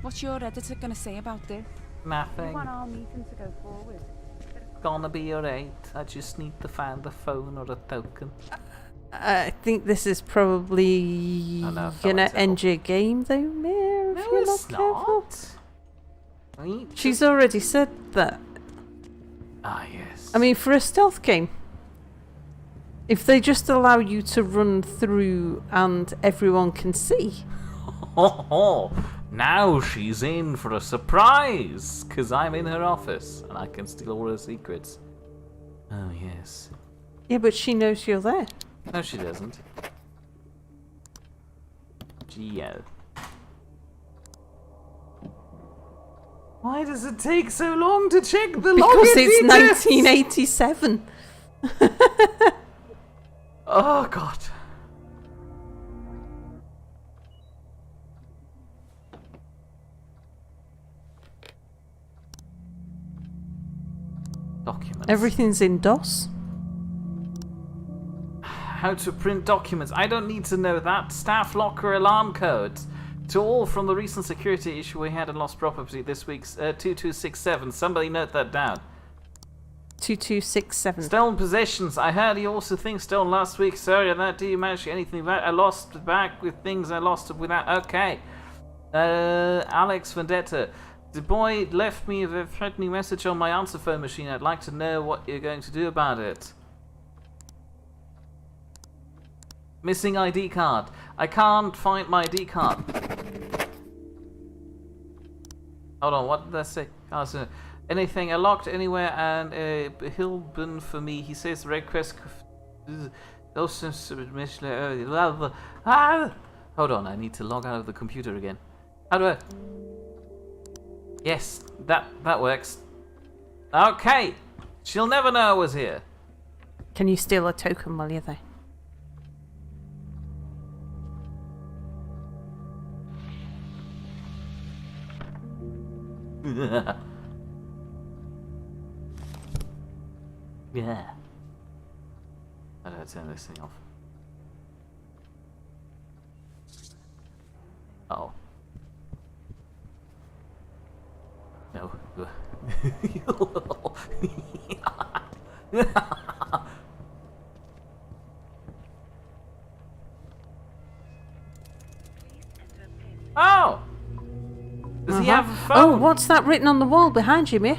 What's your editor going to say about this? Nothing. We want our meeting to go forward. Gonna be alright. I just need to find a phone or a token. I think this is probably gonna end your game, though, Mayor. If you're not careful. She's already said that. Ah, yes. I mean, for a stealth game, if they just allow you to run through and everyone can see. Now she's in for a surprise, because I'm in her office and I can steal all her secrets. Oh, yes. Yeah, but she knows you're there. No, she doesn't. Geo. Why does it take so long to check the login Because it's details? 1987. Oh, God. Documents. Everything's in DOS. How to print documents. I don't need to know that. Staff locker alarm codes. To all from the recent security issue we had in lost property this week's 2267. Somebody note that down. 2267. Stolen possessions. I heard he also things stolen last week. Sorry, that do you manage anything about? I lost back with things I lost without. Okay. Alex Vendetta. The boy left me a threatening message on my answer phone machine. I'd like to know what you're going to do about it. Missing ID card. I can't find my ID card. Hold on, what did I say? Oh, so anything I locked anywhere and Hilbin for me. He says the request. Hold on, I need to log out of the computer again. How do I? Yes, that works. Okay, she'll never know I was here. Can you steal a token while you're there? Yeah. How do I turn this thing off? Oh. No. Oh! Does he have a phone? Oh, what's that written on the wall behind you, Mir?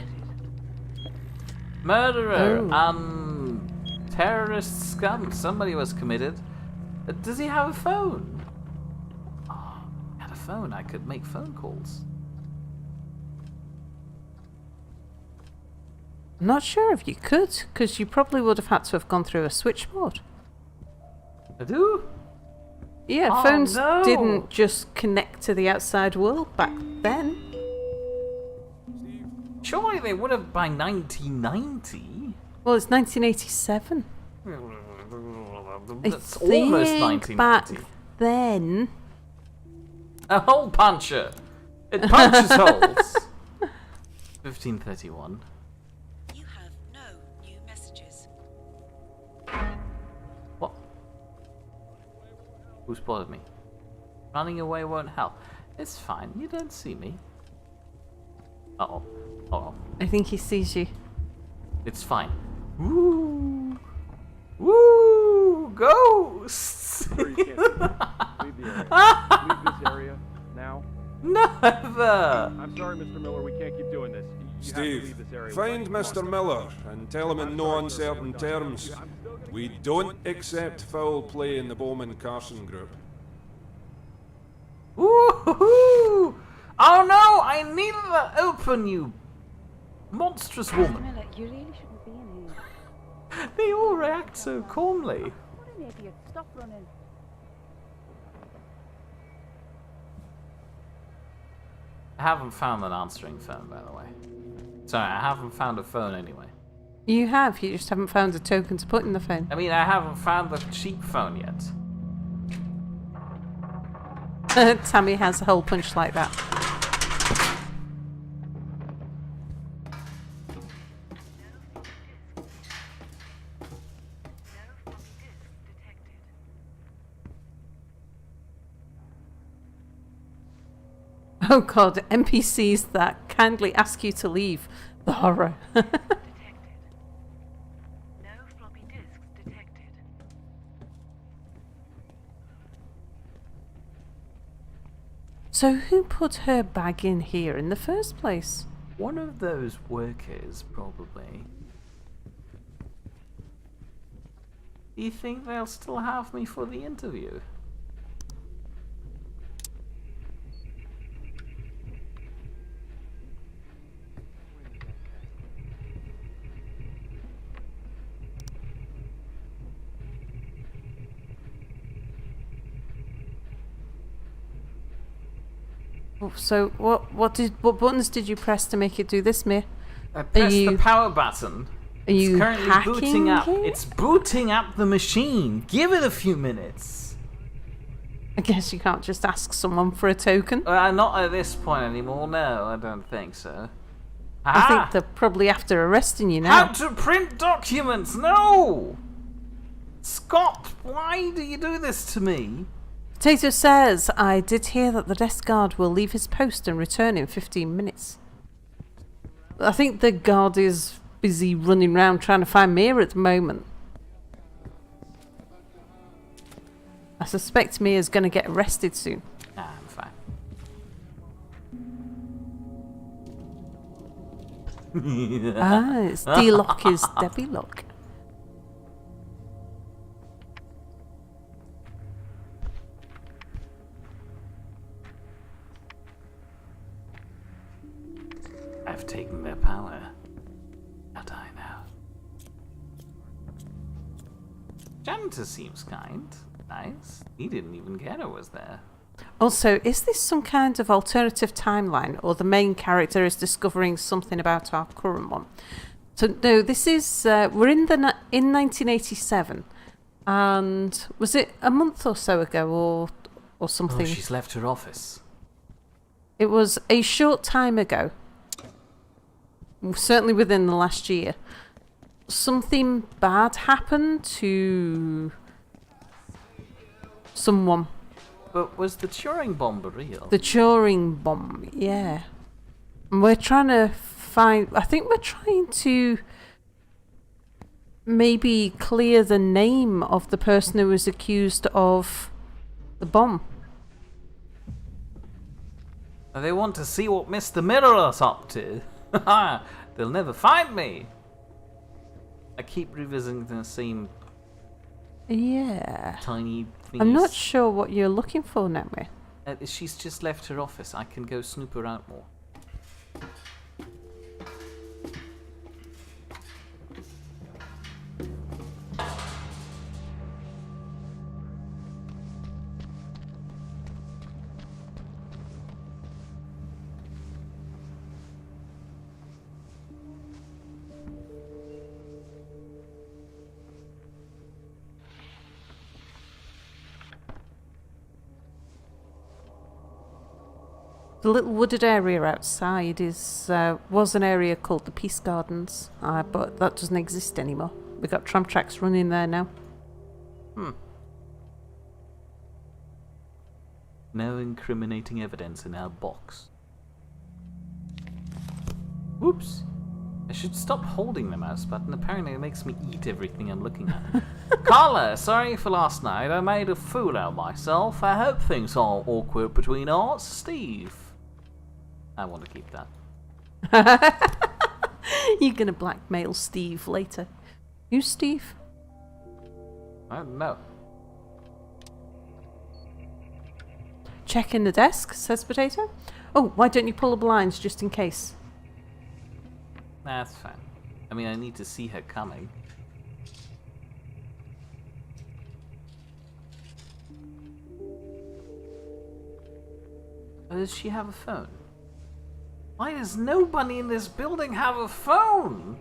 Murderer and terrorist scum. Somebody was committed. Does he have a phone? Oh, he had a phone. I could make phone calls. I'm not sure if you could, because you probably would have had to have gone through a switchboard. I do? Yeah, Oh, phones no. didn't just connect to the outside world back then. Surely they would have by 1990. Well, it's 1987. That's I almost think back 1990. then. A hole puncher. It punches holes. 1531. You have no new messages. What? Who spotted me? Running away won't help. It's fine. You don't see me. Uh-oh. Uh-oh. I think he sees you. It's fine. Woo! Woo! Ghosts! Sorry, you can't leave the area. Leave this area now. Never! I'm sorry, Mr. Miller. We can't keep doing this. You have to Steve, leave this area. find Mr. Miller and tell him in no uncertain terms. We don't accept foul play in the Bowman-Carson group. Woo-hoo-hoo! Oh no! I need to open you! Monstrous woman. Camilla, you really shouldn't be in here. They all react so calmly. What an idiot. Stop running. I haven't found an answering phone, by the way. Sorry, I haven't found a phone anyway. You have, you just haven't found a token to put in the phone. I mean, I haven't found the cheap phone yet. Tammy has a hole punch like that. Oh god, NPCs that kindly ask you to leave. The horror. So who put her bag in here in the first place? One of those workers, probably. Do you think they'll still have me for the interview? So what buttons did you press to make it do this, Mir? I pressed the power button. Are you it's currently hacking booting up. it? It's booting up the machine. Give it a few minutes. I guess you can't just ask someone for a token. Not at this point anymore. No, I don't think so. I think they're probably after arresting you now. How to print documents? No! Scott, why do you do this to me? Potato says, I did hear that the desk guard will leave his post and return in 15 minutes. I think the guard is busy running around trying to find Mia at the moment. I suspect Mia's going to get arrested soon. Nah, I'm fine. It's D-Lock is Debbie Lock. I've taken their power. I'll die now. Janitor seems kind. Nice. He didn't even get I was there. Also, is this some kind of alternative timeline, or the main character is discovering something about our current one? So no, this is we're in 1987, and was it a month or so ago, or something? Oh, she's left her office. It was a short time ago. Certainly within the last year. Something bad happened to someone. But was the Turing bomb real? The Turing bomb, yeah. And we're trying to find... I think we're trying to maybe clear the name of the person who was accused of the bomb. They want to see what Mr. Mirror's up to. They'll never find me. I keep revisiting the same tiny things. I'm not sure what you're looking for, Nemi. She's just left her office. I can go snoop her out more. The little wooded area outside is was an area called the Peace Gardens, but that doesn't exist anymore. We've got tram tracks running there now. No incriminating evidence in our box. Whoops. I should stop holding the mouse button. Apparently it makes me eat everything I'm looking at. Carla, sorry for last night. I made a fool out of myself. I hope things aren't awkward between us. Steve. I want to keep that. You're going to blackmail Steve later. Who's Steve? I don't know. Check in the desk, says Potato. Oh, why don't you pull the blinds just in case? That's fine. I mean, I need to see her coming. Oh, does she have a phone? Why does nobody in this building have a phone?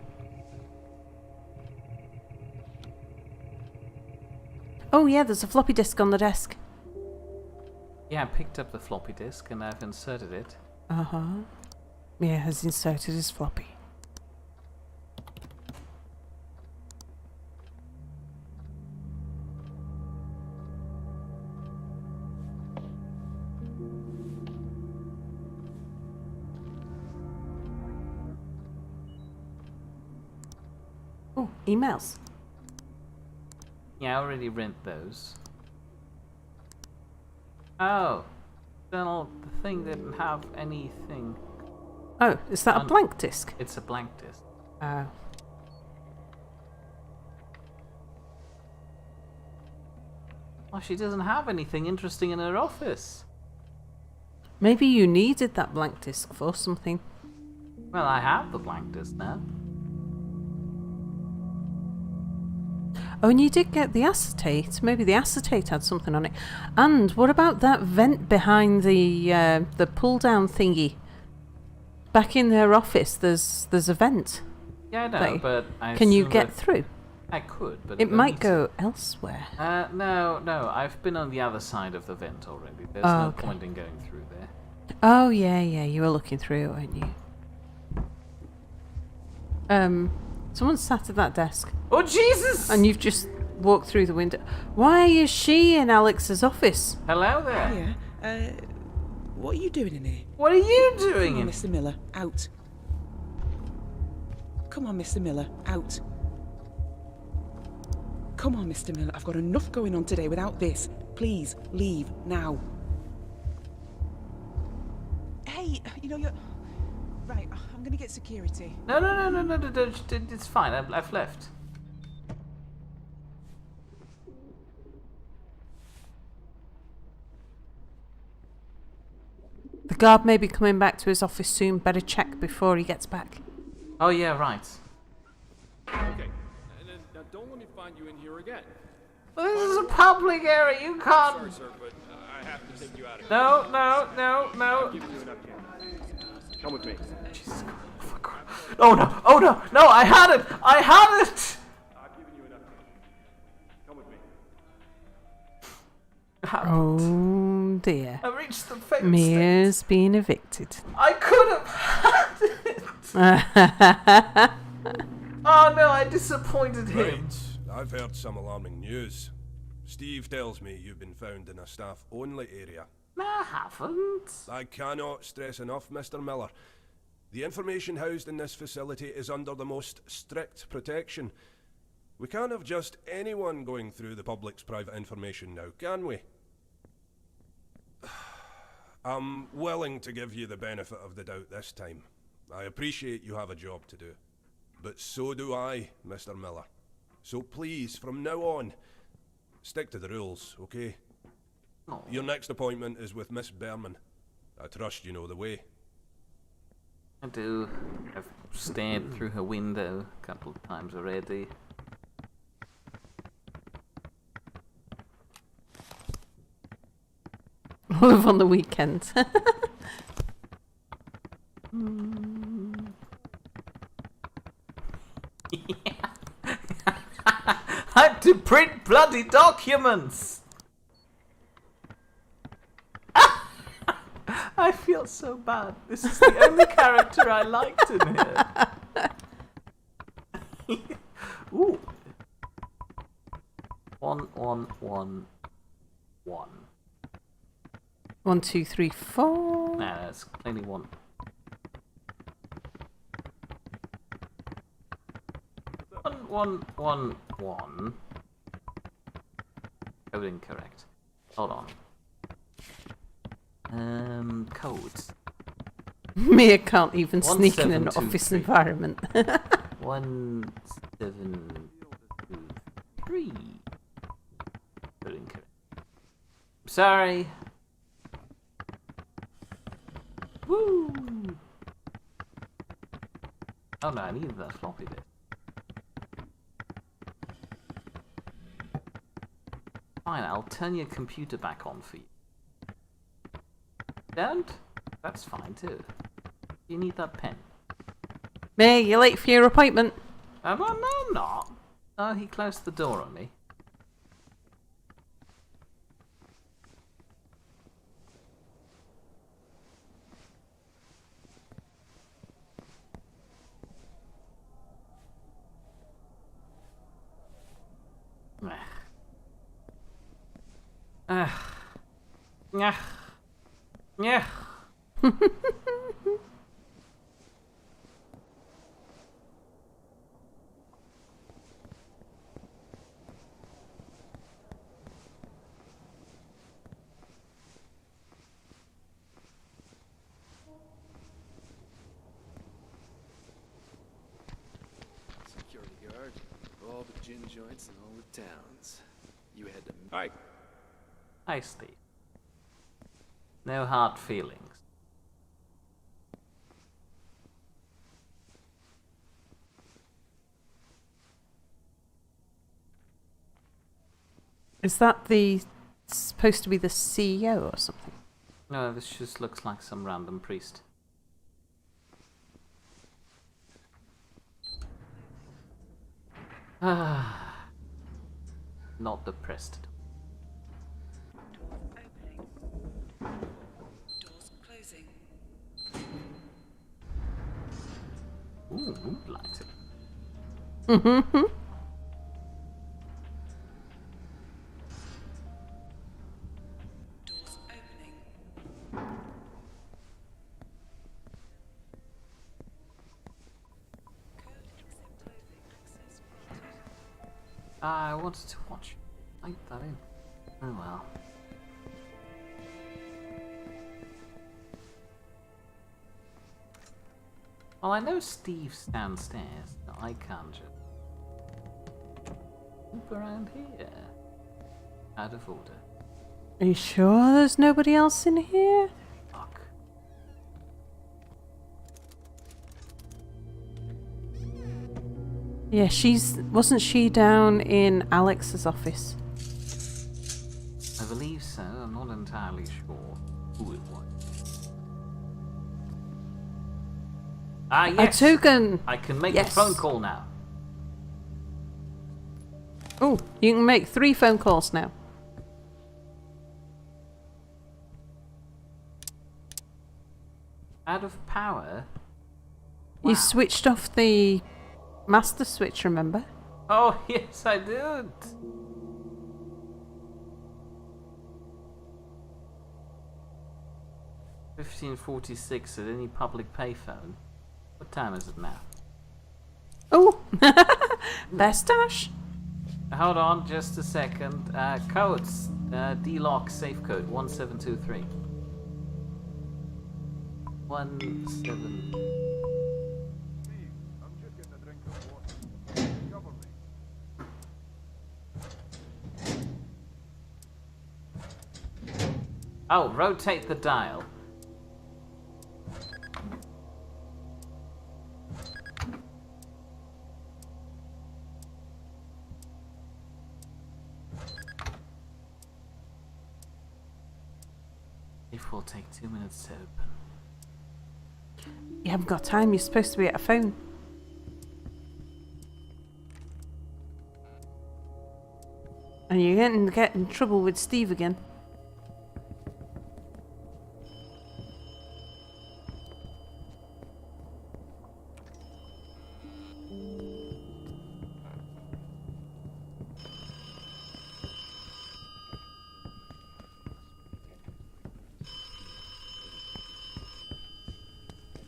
Oh yeah, there's a floppy disk on the desk. Yeah, I picked up the floppy disk and I've inserted it. Uh-huh. Mia has inserted his floppy. Oh, emails. Yeah, I already rent those. Oh. The thing didn't have anything. Oh, is that a blank disk? It's a blank disk. Oh. Well, she doesn't have anything interesting in her office. Maybe you needed that blank disk for something. Well, I have the blank disk now. Oh, and you did get the acetate. Maybe the acetate had something on it. And what about that vent behind the pull-down thingy? Back in their office, there's a vent. Yeah, I know, but can you get through? I could, but it might go elsewhere. No. I've been on the other side of the vent already. There's no point in going through there. Oh yeah. You were looking through, weren't you? Someone sat at that desk. Oh, Jesus! And you've just walked through the window. Why is she in Alex's office? Hello there. Yeah. What are you doing in here? What are you doing Come on, Mr. Miller, out. Come on, Mr. Miller, out. Come on, Mr. Miller, I've got enough going on today without this. Please, leave, now. Hey, you're... Right, I'm gonna get security. No, it's fine, I've left. The guard may be coming back to his office soon. Better check before he gets back. Oh, yeah, right. Okay, now don't let me find you in here again. Well, this is a public area, you can't... Sorry, sir, but I have to take you out of here. No. I'm giving you enough chance. Come with me. Jesus Christ. Oh no, I had it! I've given you enough chance. Come with me. Oh dear. I reached the failed Mia's being evicted. I could have had it! Oh no, I disappointed him. Right. I've heard some alarming news. Steve tells me you've been found in a staff-only area. No, I haven't. I cannot stress enough, Mr. Miller. The information housed in this facility is under the most strict protection. We can't have just anyone going through the public's private information now, can we? I'm willing to give you the benefit of the doubt this time. I appreciate you have a job to do. But so do I, Mr. Miller. So please, from now on, stick to the rules, okay? Oh. Your next appointment is with Miss Berman. I trust you know the way. I do. I've stared through her window a couple of times already. Live on the weekend. I had to print bloody documents! I feel so bad. This is the only character I liked in here. Ooh. 1. 1, 2, 3, 4. Nah, that's clearly 1. One. Code incorrect. Hold on. Code. Mia can't even sneak in an office environment. 1723. Code incorrect. Sorry. Woo! Oh no, I need the floppy disk. Fine, I'll turn your computer back on for you. Don't? That's fine too. You need that pen. May, you're late for your appointment. Well, no, I'm not. Oh, he closed the door on me. Yeah. Yeah. Security guard, all the gin joints in all the towns. You had to. Hi. Hi, Steve. No hard feelings. Is that supposed to be the CEO or something? No, this just looks like some random priest. Ah, not depressed. Doors closing. Ooh, moonlighting. Mm-hmm. Doors opening. Code accept clothing. Access granted. I wanted to watch. Type that in. Oh well. Well, I know Steve's downstairs. So I can't just loop around here. Out of order. Are you sure there's nobody else in here? Fuck. Yeah, wasn't she down in Alex's office? I believe so. I'm not entirely sure who it was. Ah, yes! A token! I can make Yes. a phone call now. Oh, you can make 3 phone calls now. Out of power? You Wow. switched off the master switch, remember? Oh, yes, I did. $15.46 at any public payphone. What time is it now? Oh! Best dash? Hold on, just a second. Codes. D-lock safe code 1723. 17. Oh, rotate the dial. It will take 2 minutes to open. You haven't got time, you're supposed to be at a phone. And you're going to get in trouble with Steve again.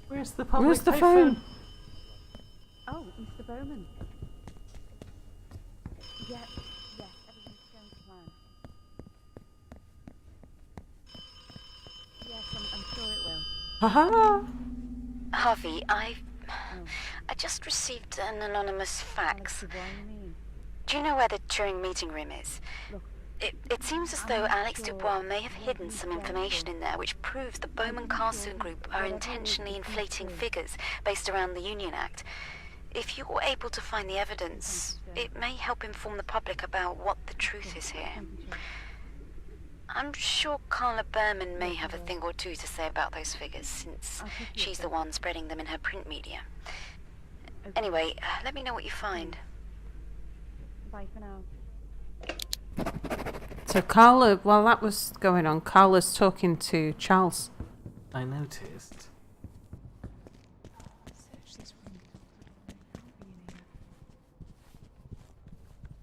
Where's the public Where's the payphone? phone? Oh, Mr. Bowman. Yes, everything's going to plan. Yes, I'm sure it will. Haha! Harvey, I just received an anonymous fax. What do you mean? Do you know where the Turing meeting room is? Look, It seems as though Alex Dubois may have hidden some information in there which proves the Bowman Carson Group are intentionally inflating figures based around the Union Act. If you're able to find the evidence, it may help inform the public about what the truth is here. I'm sure Carla Berman may have a thing or two to say about those figures, since she's the one spreading them in her print media. Anyway, let me know what you find. Bye for now. So Carla, while that was going on, Carla's talking to Charles. I noticed.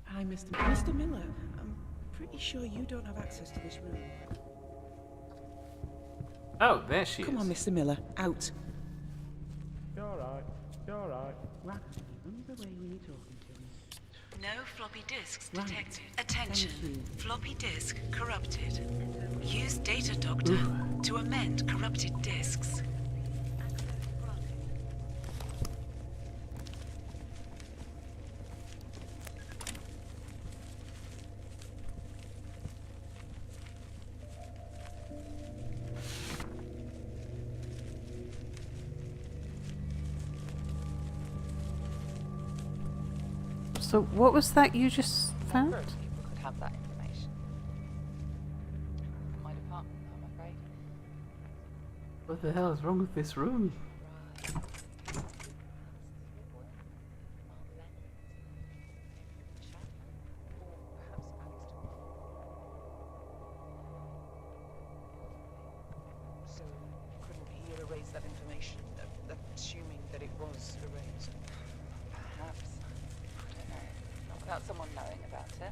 Hi, Mr. Miller. I'm pretty sure you don't have access to this room. Oh, there she Come is. on, Mr. Miller. Out. You're alright. You're alright. Right. Move away when you're talking to him. No floppy disks Right. detected. Attention. Thank you. Floppy disk corrupted. Use Data Doctor to amend corrupted disks. So what was that you just found? Number of people could have that information. My department, I'm afraid. What the hell is wrong with this room? So, couldn't he erase that information, assuming that it was erased? Perhaps. I don't know. Not without someone knowing about it. I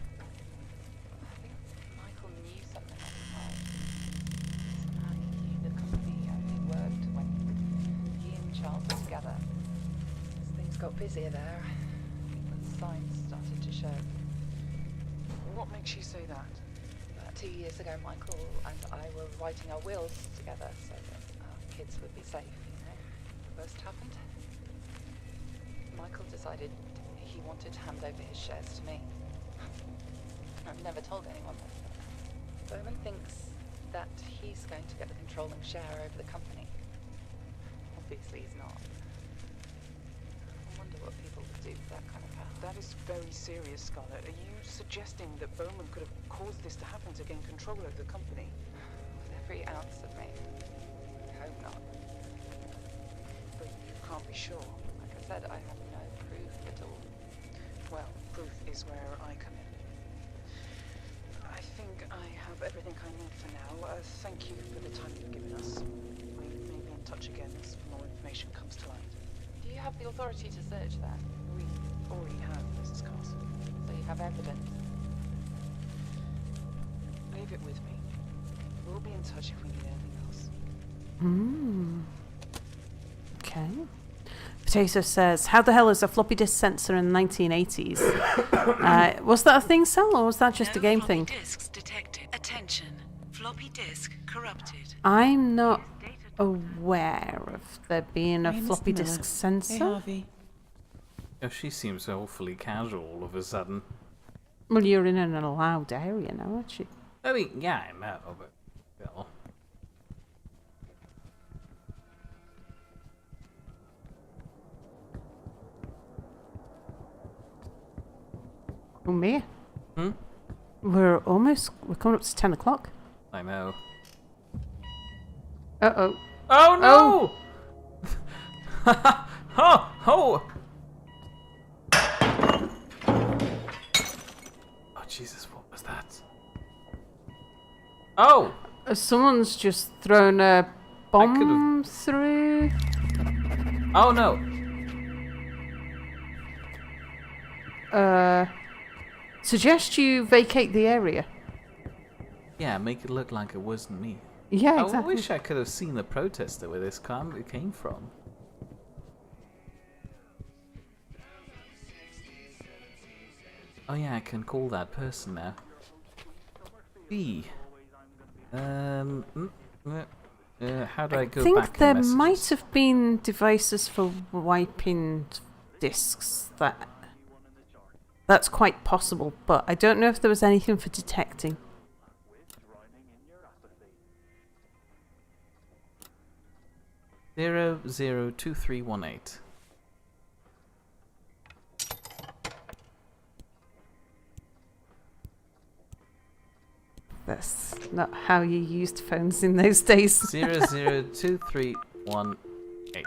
think Michael knew something at the time. Somehow he knew the company only worked when he and Charles were together. As things got busier there, the signs started to show. What makes you say that? About 2 years ago, Michael and I were writing our wills together so that our kids would be safe, you know. The worst happened. Michael decided he wanted to hand over his shares to me. I've never told anyone this. Bowman thinks that he's going to get the controlling share over the company. Obviously he's not. I wonder what people would do with that kind of power. That is very serious, Scarlett. Are you suggesting that Bowman could have caused this to happen to gain control over the company? With every ounce of me. I hope not. But you can't be sure. Like I said, I have no proof at all. Well, proof is where I come in. I think I have everything I need for now. Thank you for the time you've given us. We may be in touch again as more information comes to light. Do you have the authority to search that? We already have, Mrs. Carson. So you have evidence? Leave it with me. We'll be in touch if we need anything else. Okay. Potato says, how the hell is a floppy disk sensor in the 1980s? Was that a thing, Sal, or was that just a game thing? Disks detected. Attention. Floppy disk corrupted. I'm not aware of there being a Hey, Mr. floppy Miller. disk sensor. Hey, Harvey. Oh, she seems awfully casual all of a sudden. Well, you're in an allowed area now, aren't you? I mean, yeah, I know, but still. Oh, Mia. Hmm? We're coming up to 10 o'clock. I know. Uh-oh. Oh, no! Oh! Oh! Oh, Jesus, what was that? Oh! Someone's just thrown a bomb through. Oh, no! Suggest you vacate the area. Yeah, make it look like it wasn't me. Yeah, I exactly. wish I could have seen the protester where this came from. Oh yeah, I can call that person now. B. How do I go I think back in there messages? might have been devices for wiping discs that That's quite possible, but I don't know if there was anything for detecting. Zero 2318. That's not how you used phones in those days. 002318.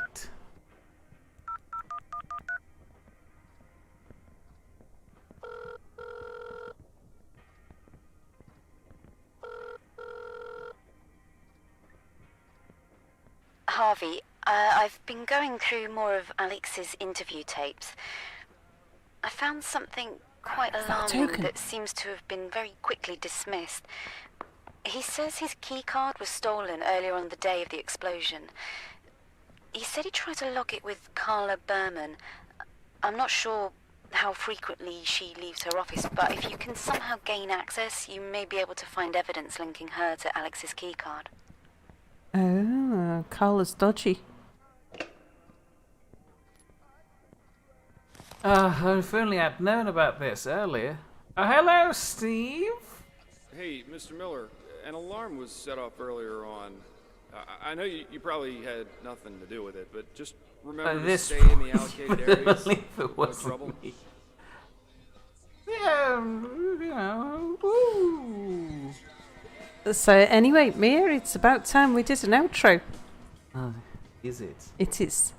Harvey, I've been going through more of Alex's interview tapes. I found something quite alarming that seems to have been very quickly dismissed. He says his keycard was stolen earlier on the day of the explosion. He said he tried to log it with Carla Berman. I'm not sure how frequently she leaves her office, but if you can somehow gain access, you may be able to find evidence linking her to Alex's keycard. Oh, Carla's dodgy. If only I'd known about this earlier. Hello, Steve? Hey, Mr. Miller, an alarm was set off earlier on. I know you probably had nothing to do with it, but just remember to stay in the allocated areas. It wasn't trouble. me. Yeah, you know. Ooh. So anyway, Mia, it's about time we did an outro. Is it? It is.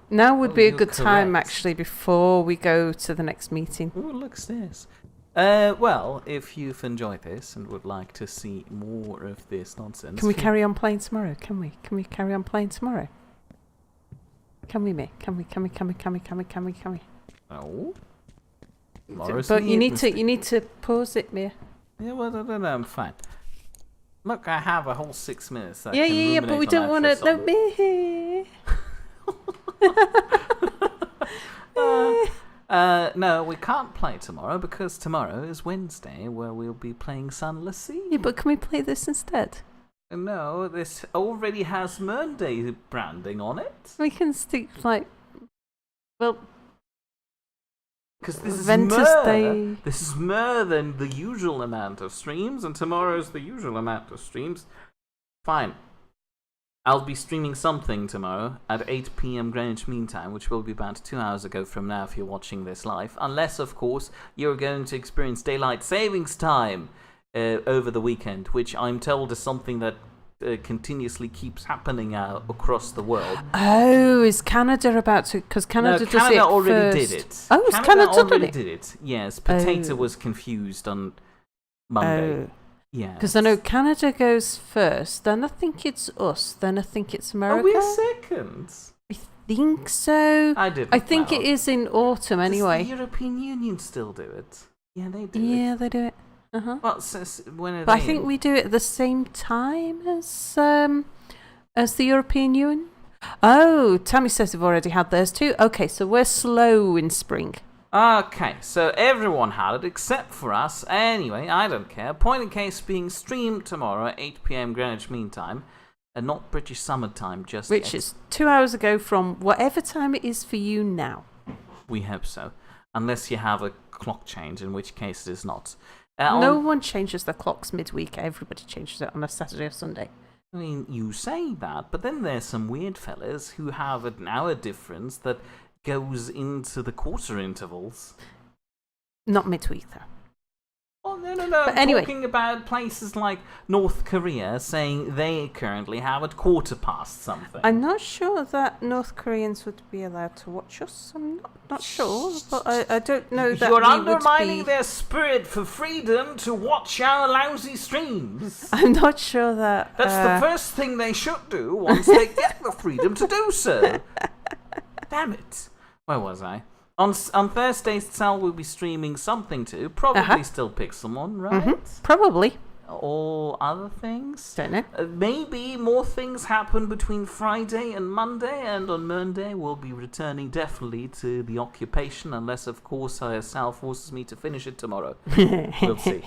Now would be a you're good time, correct. actually, before we go to the next meeting. Oh, look, stairs. Well, if you've enjoyed this and would like to see more of this nonsense... Can we carry on playing tomorrow? Can we? Can we carry on playing tomorrow? Can we, Mia? Can we? No. Tomorrow's But you Nidd, need to pause it, Mia. Yeah, well, no, I'm fine. Look, I have a whole 6 minutes. That Yeah, but we don't want to... No, Mia. No, we can't play tomorrow because tomorrow is Wednesday where we'll be playing Sunless Sea. Yeah, but can we play this instead? No, this already has Mörenday branding on it. We can stick, like... Well... Because this Ventus is Day. This is more than the usual amount of streams, and tomorrow's the usual amount of streams. Fine. I'll be streaming something tomorrow at 8 PM Greenwich Mean Time, which will be about 2 hours ago from now if you're watching this live. Unless, of course, you're going to experience daylight savings time over the weekend, which I'm told is something that continuously keeps happening across the world. Oh, is Canada about to... Because Canada does Canada it already first. did it. Oh, Canada already did it? did it. Yes, Potato Oh. was confused on Monday. Oh. Yeah. Because I know Canada goes first, then I think it's us, then I think it's America. Are we second? I think so. I think it is in autumn anyway. Does the European Union still do it? Yeah, they do it. Yeah, they do it. Uh-huh. Well, when are But I they think in? we do it at the same time as the European Union. Oh, Tammy says they've already had theirs too. Okay, so we're slow in spring. Okay, so everyone had it except for us. Anyway, I don't care. Point in case being streamed tomorrow at 8 PM Greenwich Mean Time, and not British Summer Time just Which yet. is 2 hours ago from whatever time it is for you now. We hope so. Unless you have a clock change, in which case it is not. No one changes their clocks midweek. Everybody changes it on a Saturday or Sunday. I mean, you say that, but then there's some weird fellas who have an hour difference that goes into the quarter intervals. Not midweek, though. Oh, no. But I'm anyway. talking about places like North Korea saying they currently have it 1/4 something. I'm not sure that North Koreans would be allowed to watch us. I'm not sure, but I don't know that You're we undermining would be... their spirit for freedom to watch our lousy streams. I'm not sure that... That's the first thing they should do once they get the freedom to do so. Damn it. Where was I? On Thursday, Sal will be streaming something too. Probably still Pixelmon, right? Mm-hmm. Probably. Or other things? Don't know. Maybe more things happen between Friday and Monday, and on Monday we'll be returning definitely to the Occupation, unless, of course, Sal forces me to finish it tomorrow. We'll see.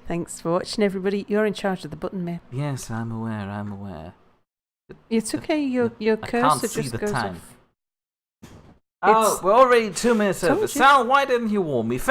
Thanks for watching, everybody. You're in charge of the button, mate. Yes, I'm aware. It's okay. Your I can't cursor see just the goes time. off. Oh, we're already 2 minutes Told over. you. Sal, why didn't you warn me?